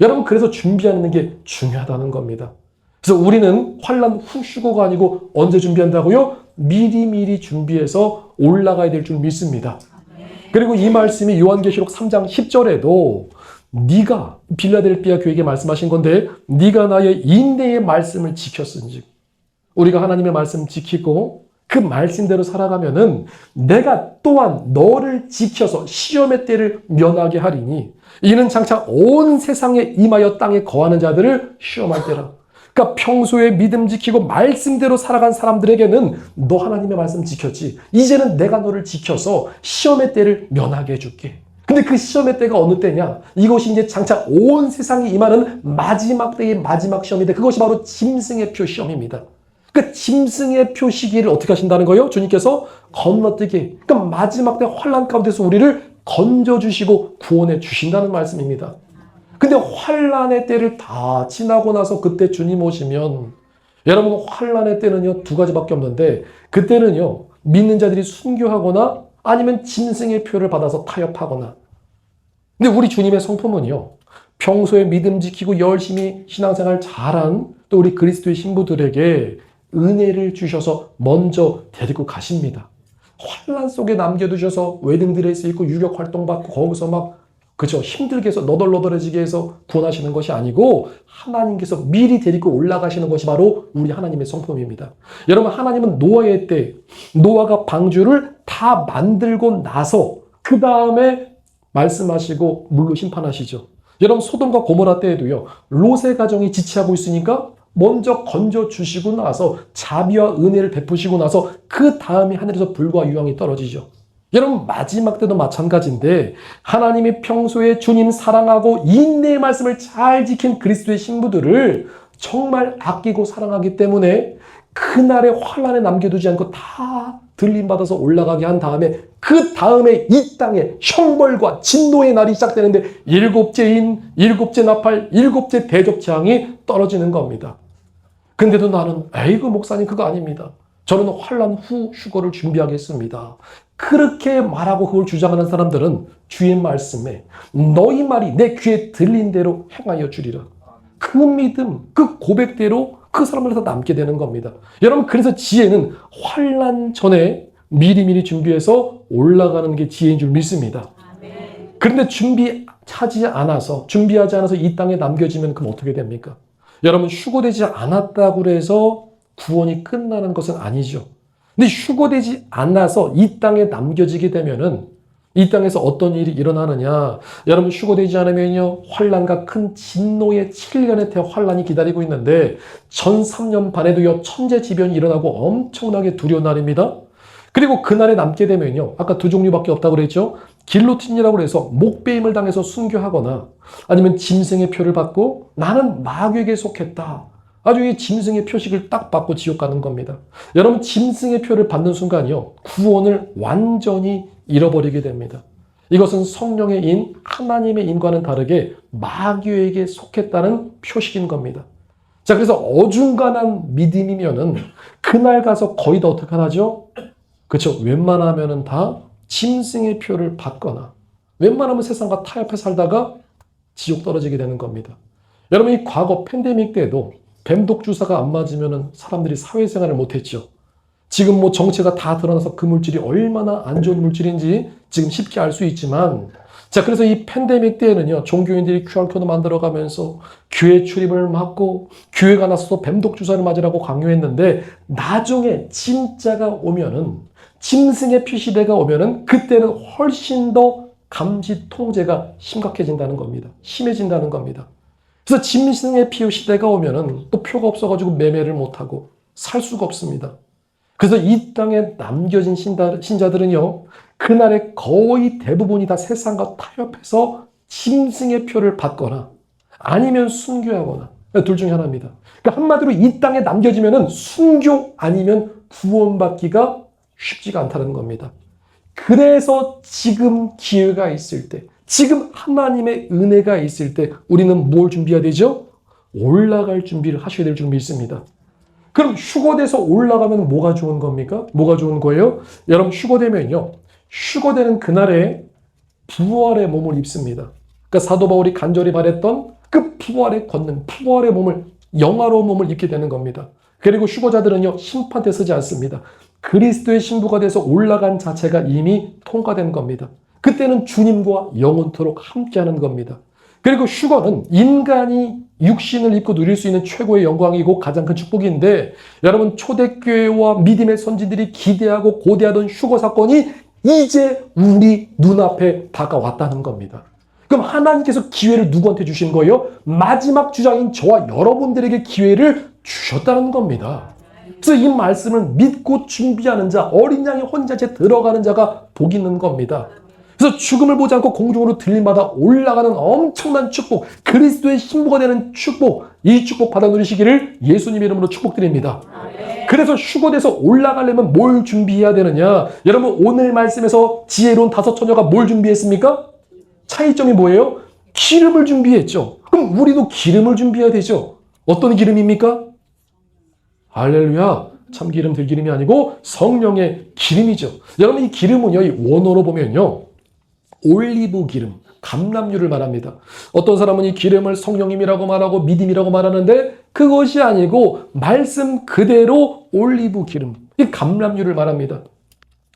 여러분, 그래서 준비하는 게 중요하다는 겁니다. 그래서 우리는 환난 후 휴거가 아니고 언제 준비한다고요? 미리미리 준비해서 올라가야 될 줄 믿습니다. 그리고 이 말씀이 요한계시록 3장 10절에도 네가, 빌라델피아 교회에게 말씀하신 건데, 네가 나의 인내의 말씀을 지켰은즉, 우리가 하나님의 말씀 지키고 그 말씀대로 살아가면은 내가 또한 너를 지켜서 시험의 때를 면하게 하리니 이는 장차 온 세상에 임하여 땅에 거하는 자들을 시험할 때라. 그러니까 평소에 믿음 지키고 말씀대로 살아간 사람들에게는 너 하나님의 말씀 지켰지, 이제는 내가 너를 지켜서 시험의 때를 면하게 해줄게. 근데 그 시험의 때가 어느 때냐? 이것이 이제 장차 온 세상에 임하는 마지막 때의 마지막 시험인데, 그것이 바로 짐승의 표 시험입니다. 그 짐승의 표 시기를 어떻게 하신다는 거예요? 주님께서 건너뛰게, 그러니까 마지막 때 환난 가운데서 우리를 건져주시고 구원해 주신다는 말씀입니다. 근데 환난의 때를 다 지나고 나서 그때 주님 오시면, 여러분, 환난의 때는요 두 가지밖에 없는데, 그때는요 믿는 자들이 순교하거나 아니면 짐승의 표를 받아서 타협하거나. 근데 우리 주님의 성품은요, 평소에 믿음 지키고 열심히 신앙생활 잘한 또 우리 그리스도의 신부들에게 은혜를 주셔서 먼저 데리고 가십니다. 환난 속에 남겨두셔서 웨딩드레스 입고 유력 활동 받고 거기서 막 힘들게 해서 너덜너덜해지게 해서 구원하시는 것이 아니고, 하나님께서 미리 데리고 올라가시는 것이 바로 우리 하나님의 성품입니다. 여러분, 하나님은 노아의 때, 노아가 방주를 다 만들고 나서 그 다음에 말씀하시고 물로 심판하시죠. 여러분, 소돔과 고모라 때에도요, 롯의 가정이 지체하고 있으니까 먼저 건져주시고 나서 자비와 은혜를 베푸시고 나서 그 다음에 하늘에서 불과 유황이 떨어지죠. 여러분, 마지막 때도 마찬가지인데, 하나님이 평소에 주님 사랑하고 인내의 말씀을 잘 지킨 그리스도의 신부들을 정말 아끼고 사랑하기 때문에 그날의 환난에 남겨두지 않고 다 들림받아서 올라가게 한 다음에, 그 다음에 이 땅에 형벌과 진노의 날이 시작되는데, 일곱째 인, 일곱째 나팔, 일곱째 대접 재앙이 떨어지는 겁니다. 근데도 나는, 에이구 목사님, 그거 아닙니다. 저는 환난 후 휴거를 준비하겠습니다. 그렇게 말하고 그걸 주장하는 사람들은 주의 말씀에 너희 말이 내 귀에 들린 대로 행하여 주리라. 그 믿음, 그 고백대로 그 사람들에서 남게 되는 겁니다. 여러분, 그래서 지혜는 환난 전에 미리미리 준비해서 올라가는 게 지혜인 줄 믿습니다. 그런데 준비하지 않아서 이 땅에 남겨지면 그럼 어떻게 됩니까? 여러분, 휴거되지 않았다고 해서 구원이 끝나는 것은 아니죠. 근데 휴거되지 않아서 이 땅에 남겨지게 되면은 이 땅에서 어떤 일이 일어나느냐? 여러분, 휴거되지 않으면요, 환난과 큰 진노의 7년의 대환란이 기다리고 있는데 전 3년 반에도요, 천재지변이 일어나고 엄청나게 두려운 날입니다. 그리고 그날에 남게 되면요, 아까 두 종류밖에 없다고 그랬죠? 길로틴이라고 해서 목베임을 당해서 순교하거나 아니면 짐승의 표를 받고 나는 마귀에게 속했다. 아주 이 짐승의 표식을 딱 받고 지옥 가는 겁니다. 여러분, 짐승의 표를 받는 순간이요, 구원을 완전히 잃어버리게 됩니다. 이것은 성령의 인, 하나님의 인과는 다르게 마귀에게 속했다는 표식인 겁니다. 자, 그래서 어중간한 믿음이면은 그날 가서 거의 다 어떻게 하죠? 그렇죠. 웬만하면은 다 짐승의 표를 받거나 웬만하면 세상과 타협해 살다가 지옥 떨어지게 되는 겁니다. 여러분, 이 과거 팬데믹 때도 뱀독 주사가 안 맞으면 사람들이 사회생활을 못했죠. 지금 뭐 정체가 다 드러나서 그 물질이 얼마나 안 좋은 물질인지 지금 쉽게 알 수 있지만, 자, 그래서 이 팬데믹 때에는요, 종교인들이 QR코드 만들어가면서 교회 출입을 막고 교회가 나서서 뱀독 주사를 맞으라고 강요했는데 나중에 진짜가 오면은, 짐승의 표시대가 오면은 그때는 훨씬 더 감시 통제가 심각해진다는 겁니다. 심해진다는 겁니다. 그래서 짐승의 표 시대가 오면은 또 표가 없어가지고 매매를 못하고 살 수가 없습니다. 그래서 이 땅에 남겨진 신자들은요, 그날에 거의 대부분이 다 세상과 타협해서 짐승의 표를 받거나 아니면 순교하거나 둘 중에 하나입니다. 그러니까 한마디로 이 땅에 남겨지면은 순교 아니면 구원받기가 쉽지가 않다는 겁니다. 그래서 지금 기회가 있을 때, 지금 하나님의 은혜가 있을 때 우리는 뭘 준비해야 되죠? 올라갈 준비를 하셔야 될 줄 믿습니다. 그럼 휴거돼서 올라가면 뭐가 좋은 겁니까? 뭐가 좋은 거예요? 여러분, 휴거되면요, 휴거되는 그날에 부활의 몸을 입습니다. 그러니까 사도 바울이 간절히 바랬던 그 부활에 걷는 부활의 몸을, 영화로운 몸을 입게 되는 겁니다. 그리고 휴거자들은요, 심판대 서지 않습니다. 그리스도의 신부가 돼서 올라간 자체가 이미 통과된 겁니다. 그때는 주님과 영원토록 함께하는 겁니다. 그리고 휴거는 인간이 육신을 입고 누릴 수 있는 최고의 영광이고 가장 큰 축복인데, 여러분, 초대교회와 믿음의 선진들이 기대하고 고대하던 휴거 사건이 이제 우리 눈앞에 다가왔다는 겁니다. 그럼 하나님께서 기회를 누구한테 주신 거예요? 마지막 주장인 저와 여러분들에게 기회를 주셨다는 겁니다. 그래서 이 말씀을 믿고 준비하는 자, 어린 양의 혼자제 들어가는 자가 복 있는 겁니다. 그래서 죽음을 보지 않고 공중으로 들림마다 올라가는 엄청난 축복, 그리스도의 신부가 되는 축복, 이 축복 받아 누리시기를 예수님 이름으로 축복드립니다. 그래서 휴거돼서 올라가려면 뭘 준비해야 되느냐? 여러분, 오늘 말씀에서 지혜로운 5 처녀가 뭘 준비했습니까? 차이점이 뭐예요? 기름을 준비했죠. 그럼 우리도 기름을 준비해야 되죠. 어떤 기름입니까? 할렐루야. 참기름, 들기름이 아니고 성령의 기름이죠. 여러분, 이 기름은요, 이 원어로 보면요, 올리브 기름, 감람유를 말합니다. 어떤 사람은 이 기름을 성령님이라고 말하고 믿음이라고 말하는데 그것이 아니고 말씀 그대로 올리브 기름, 이 감람유를 말합니다.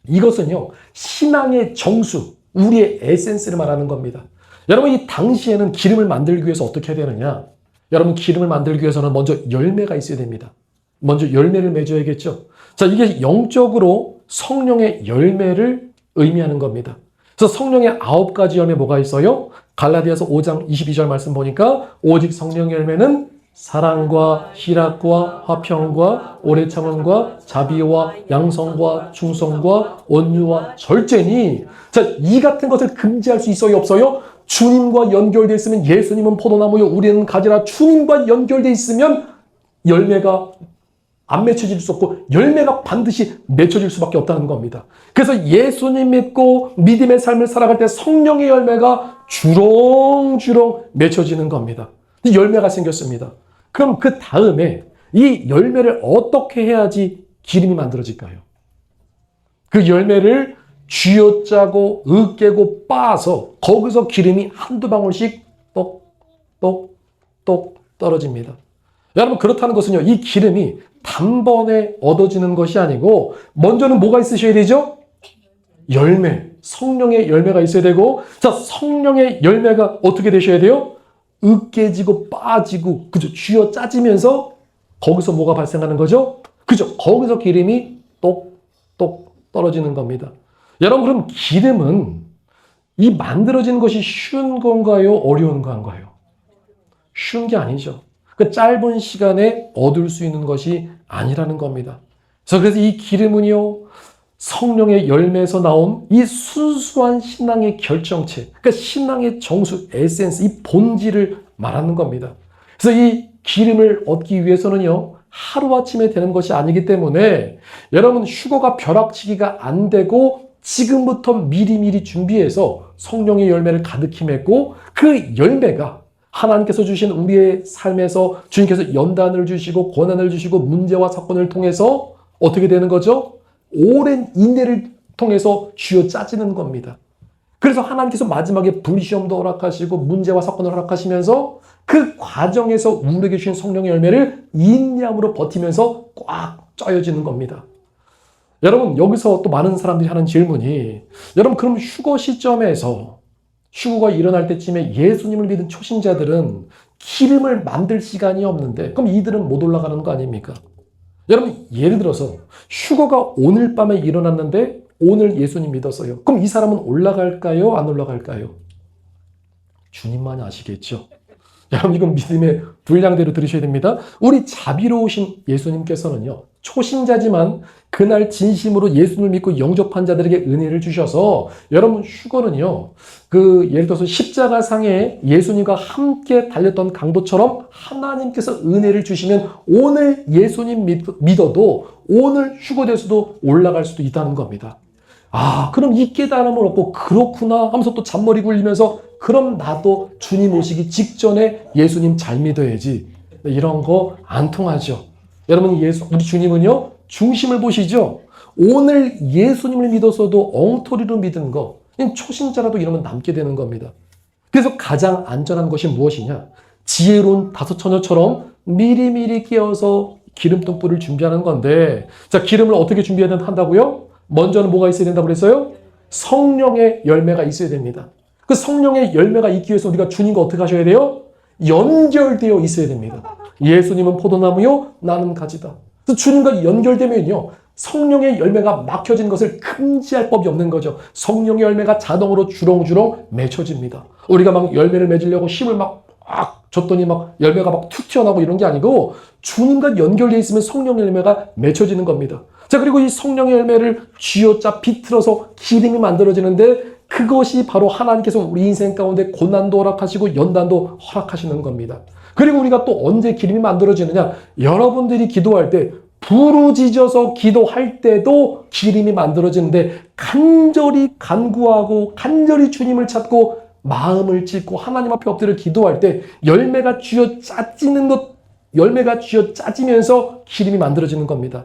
이것은요, 신앙의 정수, 우리의 에센스를 말하는 겁니다. 여러분, 이 당시에는 기름을 만들기 위해서 어떻게 해야 되느냐? 여러분, 기름을 만들기 위해서는 먼저 열매가 있어야 됩니다. 먼저 열매를 맺어야겠죠. 자, 이게 영적으로 성령의 열매를 의미하는 겁니다. 그래서 성령의 9가지 열매 뭐가 있어요? 갈라디아서 5장 22절 말씀 보니까 오직 성령 열매는 사랑과 희락과 화평과 오래 참음과 자비와 양성과 충성과 온유와 절제니, 자, 이 같은 것을 금지할 수 있어요, 없어요? 주님과 연결되어 있으면, 예수님은 포도나무요 우리는 가지라, 주님과 연결되어 있으면 열매가 안 맺혀질 수 없고 열매가 반드시 맺혀질 수밖에 없다는 겁니다. 그래서 예수님 믿고 믿음의 삶을 살아갈 때 성령의 열매가 주렁주렁 맺혀지는 겁니다. 열매가 생겼습니다. 그럼 그 다음에 이 열매를 어떻게 해야지 기름이 만들어질까요? 그 열매를 쥐어짜고 으깨고 빻아서 거기서 기름이 한두 방울씩 똑똑똑 떨어집니다. 여러분 그렇다는 것은요, 이 기름이 단번에 얻어지는 것이 아니고 먼저는 뭐가 있으셔야 되죠? 열매, 성령의 열매가 있어야 되고, 자, 성령의 열매가 어떻게 되셔야 돼요? 으깨지고 빠지고, 그죠? 쥐어 짜지면서 거기서 뭐가 발생하는 거죠? 그죠? 거기서 기름이 똑똑 떨어지는 겁니다. 여러분, 그럼 기름은 이 만들어지는 것이 쉬운 건가요? 어려운 건가요? 쉬운 게 아니죠. 그 짧은 시간에 얻을 수 있는 것이 아니라는 겁니다. 그래서 이 기름은요, 성령의 열매에서 나온 이 순수한 신앙의 결정체, 그러니까 신앙의 정수, 에센스, 이 본질을 말하는 겁니다. 그래서 이 기름을 얻기 위해서는요, 하루아침에 되는 것이 아니기 때문에 여러분 휴거가 벼락치기가 안 되고 지금부터 미리미리 준비해서 성령의 열매를 가득히 맺고 그 열매가 하나님께서 주신 우리의 삶에서 주님께서 연단을 주시고 고난을 주시고 문제와 사건을 통해서 어떻게 되는 거죠? 오랜 인내를 통해서 쥐어 짜지는 겁니다. 그래서 하나님께서 마지막에 불시험도 허락하시고 문제와 사건을 허락하시면서 그 과정에서 우리에게 주신 성령의 열매를 인내함으로 버티면서 꽉 짜여지는 겁니다. 여러분 여기서 또 많은 사람들이 하는 질문이, 여러분 그럼 휴거 시점에서 휴거가 일어날 때쯤에 예수님을 믿은 초신자들은 기름을 만들 시간이 없는데 그럼 이들은 못 올라가는 거 아닙니까? 여러분 예를 들어서 휴거가 오늘 밤에 일어났는데 오늘 예수님 믿었어요. 그럼 이 사람은 올라갈까요? 안 올라갈까요? 주님만이 아시겠죠. 여러분 이건 믿음의 분량대로 들으셔야 됩니다. 우리 자비로우신 예수님께서는요, 초신자지만 그날 진심으로 예수님을 믿고 영접한 자들에게 은혜를 주셔서 여러분 휴거는요, 예를 들어서 십자가상에 예수님과 함께 달렸던 강도처럼 하나님께서 은혜를 주시면 오늘 예수님 믿어도 오늘 휴거돼서도 올라갈 수도 있다는 겁니다. 아, 그럼 이 깨달음을 얻고 그렇구나 하면서 또 잔머리 굴리면서 그럼 나도 주님 오시기 직전에 예수님 잘 믿어야지. 이런 거 안 통하죠. 여러분 우리 주님은요, 중심을 보시죠. 오늘 예수님을 믿었어도 엉터리로 믿은 거, 초신자라도 이러면 남게 되는 겁니다. 그래서 가장 안전한 것이 무엇이냐? 지혜로운 다섯 처녀처럼 미리미리 깨어서 기름통불을 준비하는 건데, 자, 기름을 어떻게 준비해야 한다고요? 먼저는 뭐가 있어야 된다고 그랬어요? 성령의 열매가 있어야 됩니다. 그 성령의 열매가 있기 위해서 우리가 주님과 어떻게 하셔야 돼요? 연결되어 있어야 됩니다. 예수님은 포도나무요, 나는 가지다. 그래서 주님과 연결되면요, 성령의 열매가 막혀진 것을 금지할 법이 없는 거죠. 성령의 열매가 자동으로 주렁주렁 맺혀집니다. 우리가 막 열매를 맺으려고 힘을 막 줬더니 막 열매가 막 툭 튀어나오고 이런 게 아니고 주님과 연결되어 있으면 성령의 열매가 맺혀지는 겁니다. 자, 그리고 이 성령의 열매를 쥐어짜 비틀어서 기름이 만들어지는데 그것이 바로 하나님께서 우리 인생 가운데 고난도 허락하시고 연단도 허락하시는 겁니다. 그리고 우리가 또 언제 기름이 만들어지느냐? 여러분들이 기도할 때 부르짖어서 기도할 때도 기름이 만들어지는데 간절히 간구하고 간절히 주님을 찾고 마음을 찢고 하나님 앞에 엎드려 기도할 때 열매가 쥐어 짜지면서 기름이 만들어지는 겁니다.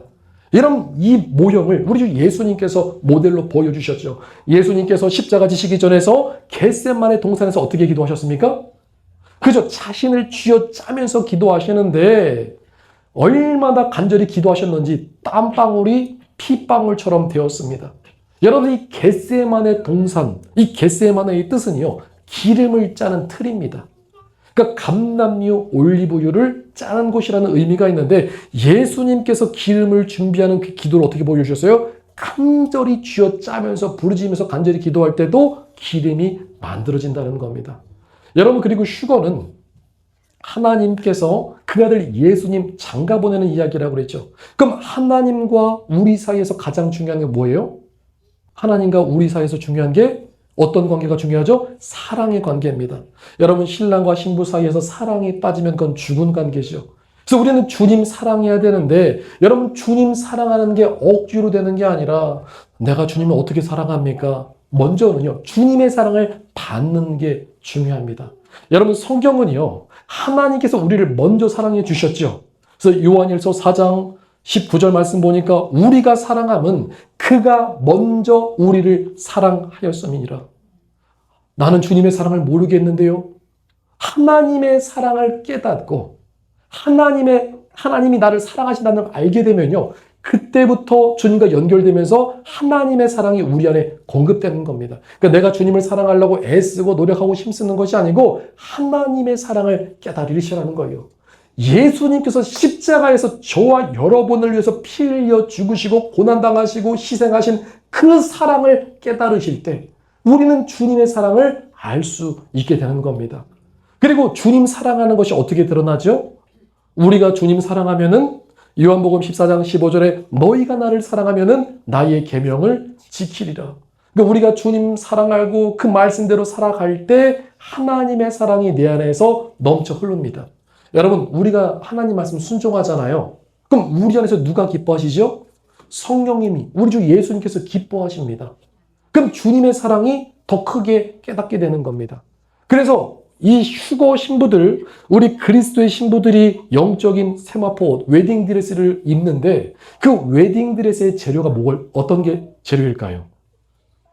여러분 이 모형을 우리 주 예수님께서 모델로 보여주셨죠. 예수님께서 십자가 지시기 전에서 겟세마네 동산에서 어떻게 기도하셨습니까? 그저 자신을 쥐어 짜면서 기도하시는데 얼마나 간절히 기도하셨는지 땀방울이 피방울처럼 되었습니다. 여러분 이 겟세마네 동산, 이 겟세마네의 뜻은요, 기름을 짜는 틀입니다. 그러니까 감람류, 올리브유를 짜는 곳이라는 의미가 있는데 예수님께서 기름을 준비하는 그 기도를 어떻게 보여주셨어요? 간절히 쥐어 짜면서 부르짖으면서 간절히 기도할 때도 기름이 만들어진다는 겁니다. 여러분 그리고 휴거는 하나님께서 그 아들 예수님 장가 보내는 이야기라고 그랬죠. 그럼 하나님과 우리 사이에서 가장 중요한 게 뭐예요? 하나님과 우리 사이에서 중요한 게 어떤 관계가 중요하죠? 사랑의 관계입니다. 여러분 신랑과 신부 사이에서 사랑이 빠지면 그건 죽은 관계죠. 그래서 우리는 주님 사랑해야 되는데 여러분 주님 사랑하는 게 억지로 되는 게 아니라 내가 주님을 어떻게 사랑합니까? 먼저는요, 주님의 사랑을 받는 게 중요합니다. 여러분 성경은요, 하나님께서 우리를 먼저 사랑해 주셨죠. 그래서 요한일서 4장 19절 말씀 보니까 우리가 사랑함은 그가 먼저 우리를 사랑하였음이니라. 나는 주님의 사랑을 모르겠는데요. 하나님의 사랑을 깨닫고 하나님이 나를 사랑하신다는 걸 알게 되면요. 그때부터 주님과 연결되면서 하나님의 사랑이 우리 안에 공급되는 겁니다. 그러니까 내가 주님을 사랑하려고 애쓰고 노력하고 힘쓰는 것이 아니고 하나님의 사랑을 깨달으시라는 거예요. 예수님께서 십자가에서 저와 여러분을 위해서 피 흘려 죽으시고 고난당하시고 희생하신 그 사랑을 깨달으실 때 우리는 주님의 사랑을 알 수 있게 되는 겁니다. 그리고 주님 사랑하는 것이 어떻게 드러나죠? 우리가 주님 사랑하면은 요한복음 14장 15절에 너희가 나를 사랑하면은 나의 계명을 지키리라. 그러니까 우리가 주님 사랑 알고 그 말씀대로 살아갈 때 하나님의 사랑이 내 안에서 넘쳐 흐릅니다. 여러분, 우리가 하나님 말씀 순종하잖아요. 그럼 우리 안에서 누가 기뻐하시죠? 성령님이, 우리 주 예수님께서 기뻐하십니다. 그럼 주님의 사랑이 더 크게 깨닫게 되는 겁니다. 그래서 이 휴거 신부들, 우리 그리스도의 신부들이 영적인 세마포 옷, 웨딩드레스를 입는데 그 웨딩드레스의 재료가 어떤 게 재료일까요?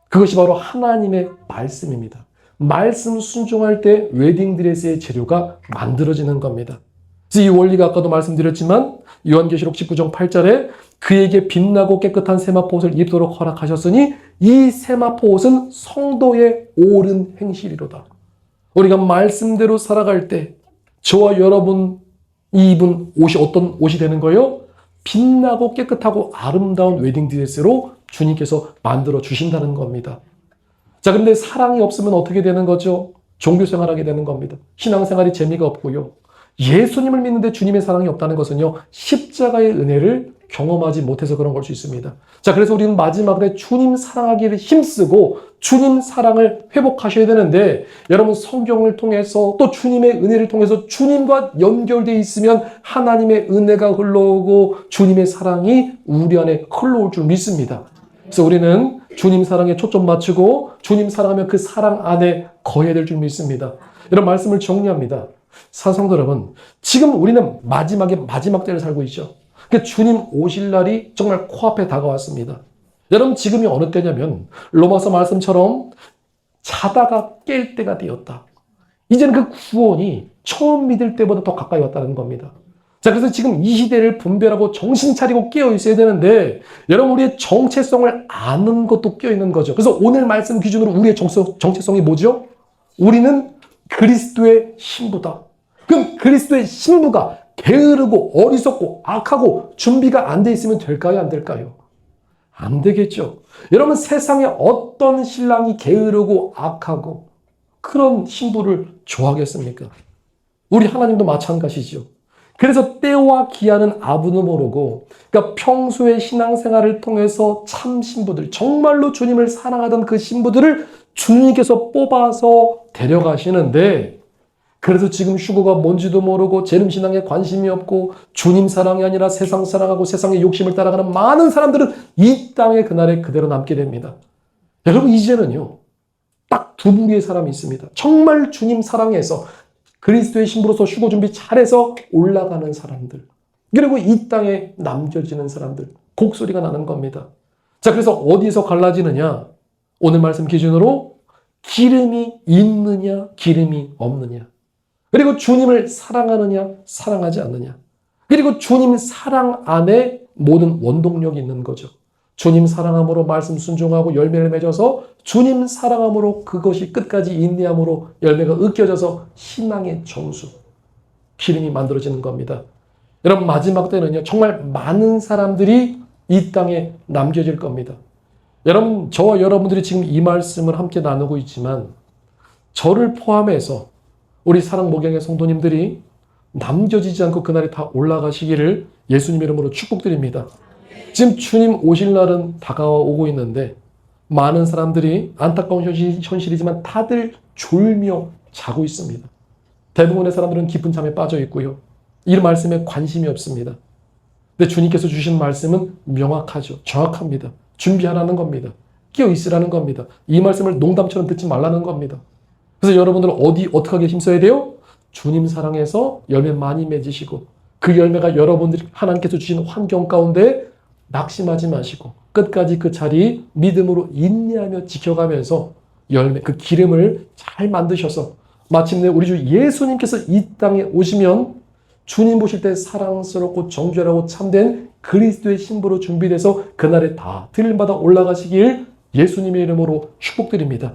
그것이 바로 하나님의 말씀입니다. 말씀 순종할 때 웨딩드레스의 재료가 만들어지는 겁니다. 그래서 이 원리가 아까도 말씀드렸지만 요한계시록 19장 8절에 그에게 빛나고 깨끗한 세마포 옷을 입도록 허락하셨으니 이 세마포 옷은 성도의 옳은 행실이로다. 우리가 말씀대로 살아갈 때 저와 여러분이 입은 옷이 어떤 옷이 되는 거예요? 빛나고 깨끗하고 아름다운 웨딩드레스로 주님께서 만들어 주신다는 겁니다. 자, 근데 사랑이 없으면 어떻게 되는 거죠? 종교생활하게 되는 겁니다. 신앙생활이 재미가 없고요. 예수님을 믿는데 주님의 사랑이 없다는 것은요, 십자가의 은혜를 경험하지 못해서 그런 걸 수 있습니다. 자, 그래서 우리는 마지막에 주님 사랑하기를 힘쓰고 주님 사랑을 회복하셔야 되는데, 여러분 성경을 통해서 또 주님의 은혜를 통해서 주님과 연결되어 있으면 하나님의 은혜가 흘러오고 주님의 사랑이 우리 안에 흘러올 줄 믿습니다. 그래서 우리는 주님 사랑에 초점 맞추고 주님 사랑하면 그 사랑 안에 거해야 될 줄 믿습니다. 이런 말씀을 정리합니다. 사성도 여러분, 지금 우리는 마지막 때를 살고 있죠. 그러니까 주님 오실 날이 정말 코앞에 다가왔습니다. 여러분, 지금이 어느 때냐면 로마서 말씀처럼 자다가 깰 때가 되었다. 이제는 그 구원이 처음 믿을 때보다 더 가까이 왔다는 겁니다. 자, 그래서 지금 이 시대를 분별하고 정신 차리고 깨어 있어야 되는데, 여러분 우리의 정체성을 아는 것도 깨어 있는 거죠. 그래서 오늘 말씀 기준으로 우리의 정체성이 뭐죠? 우리는 그리스도의 신부다. 그럼 그리스도의 신부가 게으르고 어리석고 악하고 준비가 안 돼 있으면 될까요? 안 될까요? 안 되겠죠. 여러분, 세상에 어떤 신랑이 게으르고 악하고 그런 신부를 좋아하겠습니까? 우리 하나님도 마찬가지죠. 그래서 때와 기한은 아무도 모르고, 그러니까 평소의 신앙생활을 통해서 참 신부들, 정말로 주님을 사랑하던 그 신부들을 주님께서 뽑아서 데려가시는데, 그래서 지금 휴거가 뭔지도 모르고 재림신앙에 관심이 없고 주님 사랑이 아니라 세상 사랑하고 세상의 욕심을 따라가는 많은 사람들은 이 땅에 그날에 그대로 남게 됩니다. 여러분, 이제는요, 딱 두 부류의 사람이 있습니다. 정말 주님 사랑해서 그리스도의 신부로서 휴거 준비 잘해서 올라가는 사람들, 그리고 이 땅에 남겨지는 사람들, 곡소리가 나는 겁니다. 자, 그래서 어디서 갈라지느냐? 오늘 말씀 기준으로 기름이 있느냐, 기름이 없느냐. 그리고 주님을 사랑하느냐, 사랑하지 않느냐. 그리고 주님 사랑 안에 모든 원동력이 있는 거죠. 주님 사랑함으로 말씀 순종하고 열매를 맺어서 주님 사랑함으로 그것이 끝까지 인내함으로 열매가 으깨져서 신앙의 정수, 기름이 만들어지는 겁니다. 여러분, 마지막 때는요, 정말 많은 사람들이 이 땅에 남겨질 겁니다. 여러분, 저와 여러분들이 지금 이 말씀을 함께 나누고 있지만 저를 포함해서 우리 사랑 목양의 성도님들이 남겨지지 않고 그날에 다 올라가시기를 예수님 이름으로 축복드립니다. 지금 주님 오실 날은 다가오고 있는데 많은 사람들이, 안타까운 현실이지만 다들 졸며 자고 있습니다. 대부분의 사람들은 깊은 잠에 빠져 있고요. 이 말씀에 관심이 없습니다. 근데 주님께서 주신 말씀은 명확하죠. 정확합니다. 준비하라는 겁니다. 끼어 있으라는 겁니다. 이 말씀을 농담처럼 듣지 말라는 겁니다. 그래서 여러분들은 어떻게 하게 힘써야 돼요? 주님 사랑해서 열매 많이 맺으시고 그 열매가 여러분들이 하나님께서 주신 환경 가운데 낙심하지 마시고 끝까지 그 자리 믿음으로 인내하며 지켜가면서 열매, 그 기름을 잘 만드셔서 마침내 우리 주 예수님께서 이 땅에 오시면 주님 보실 때 사랑스럽고 정결하고 참된 그리스도의 신부로 준비돼서 그날에 다 들림받아 올라가시길 예수님의 이름으로 축복드립니다.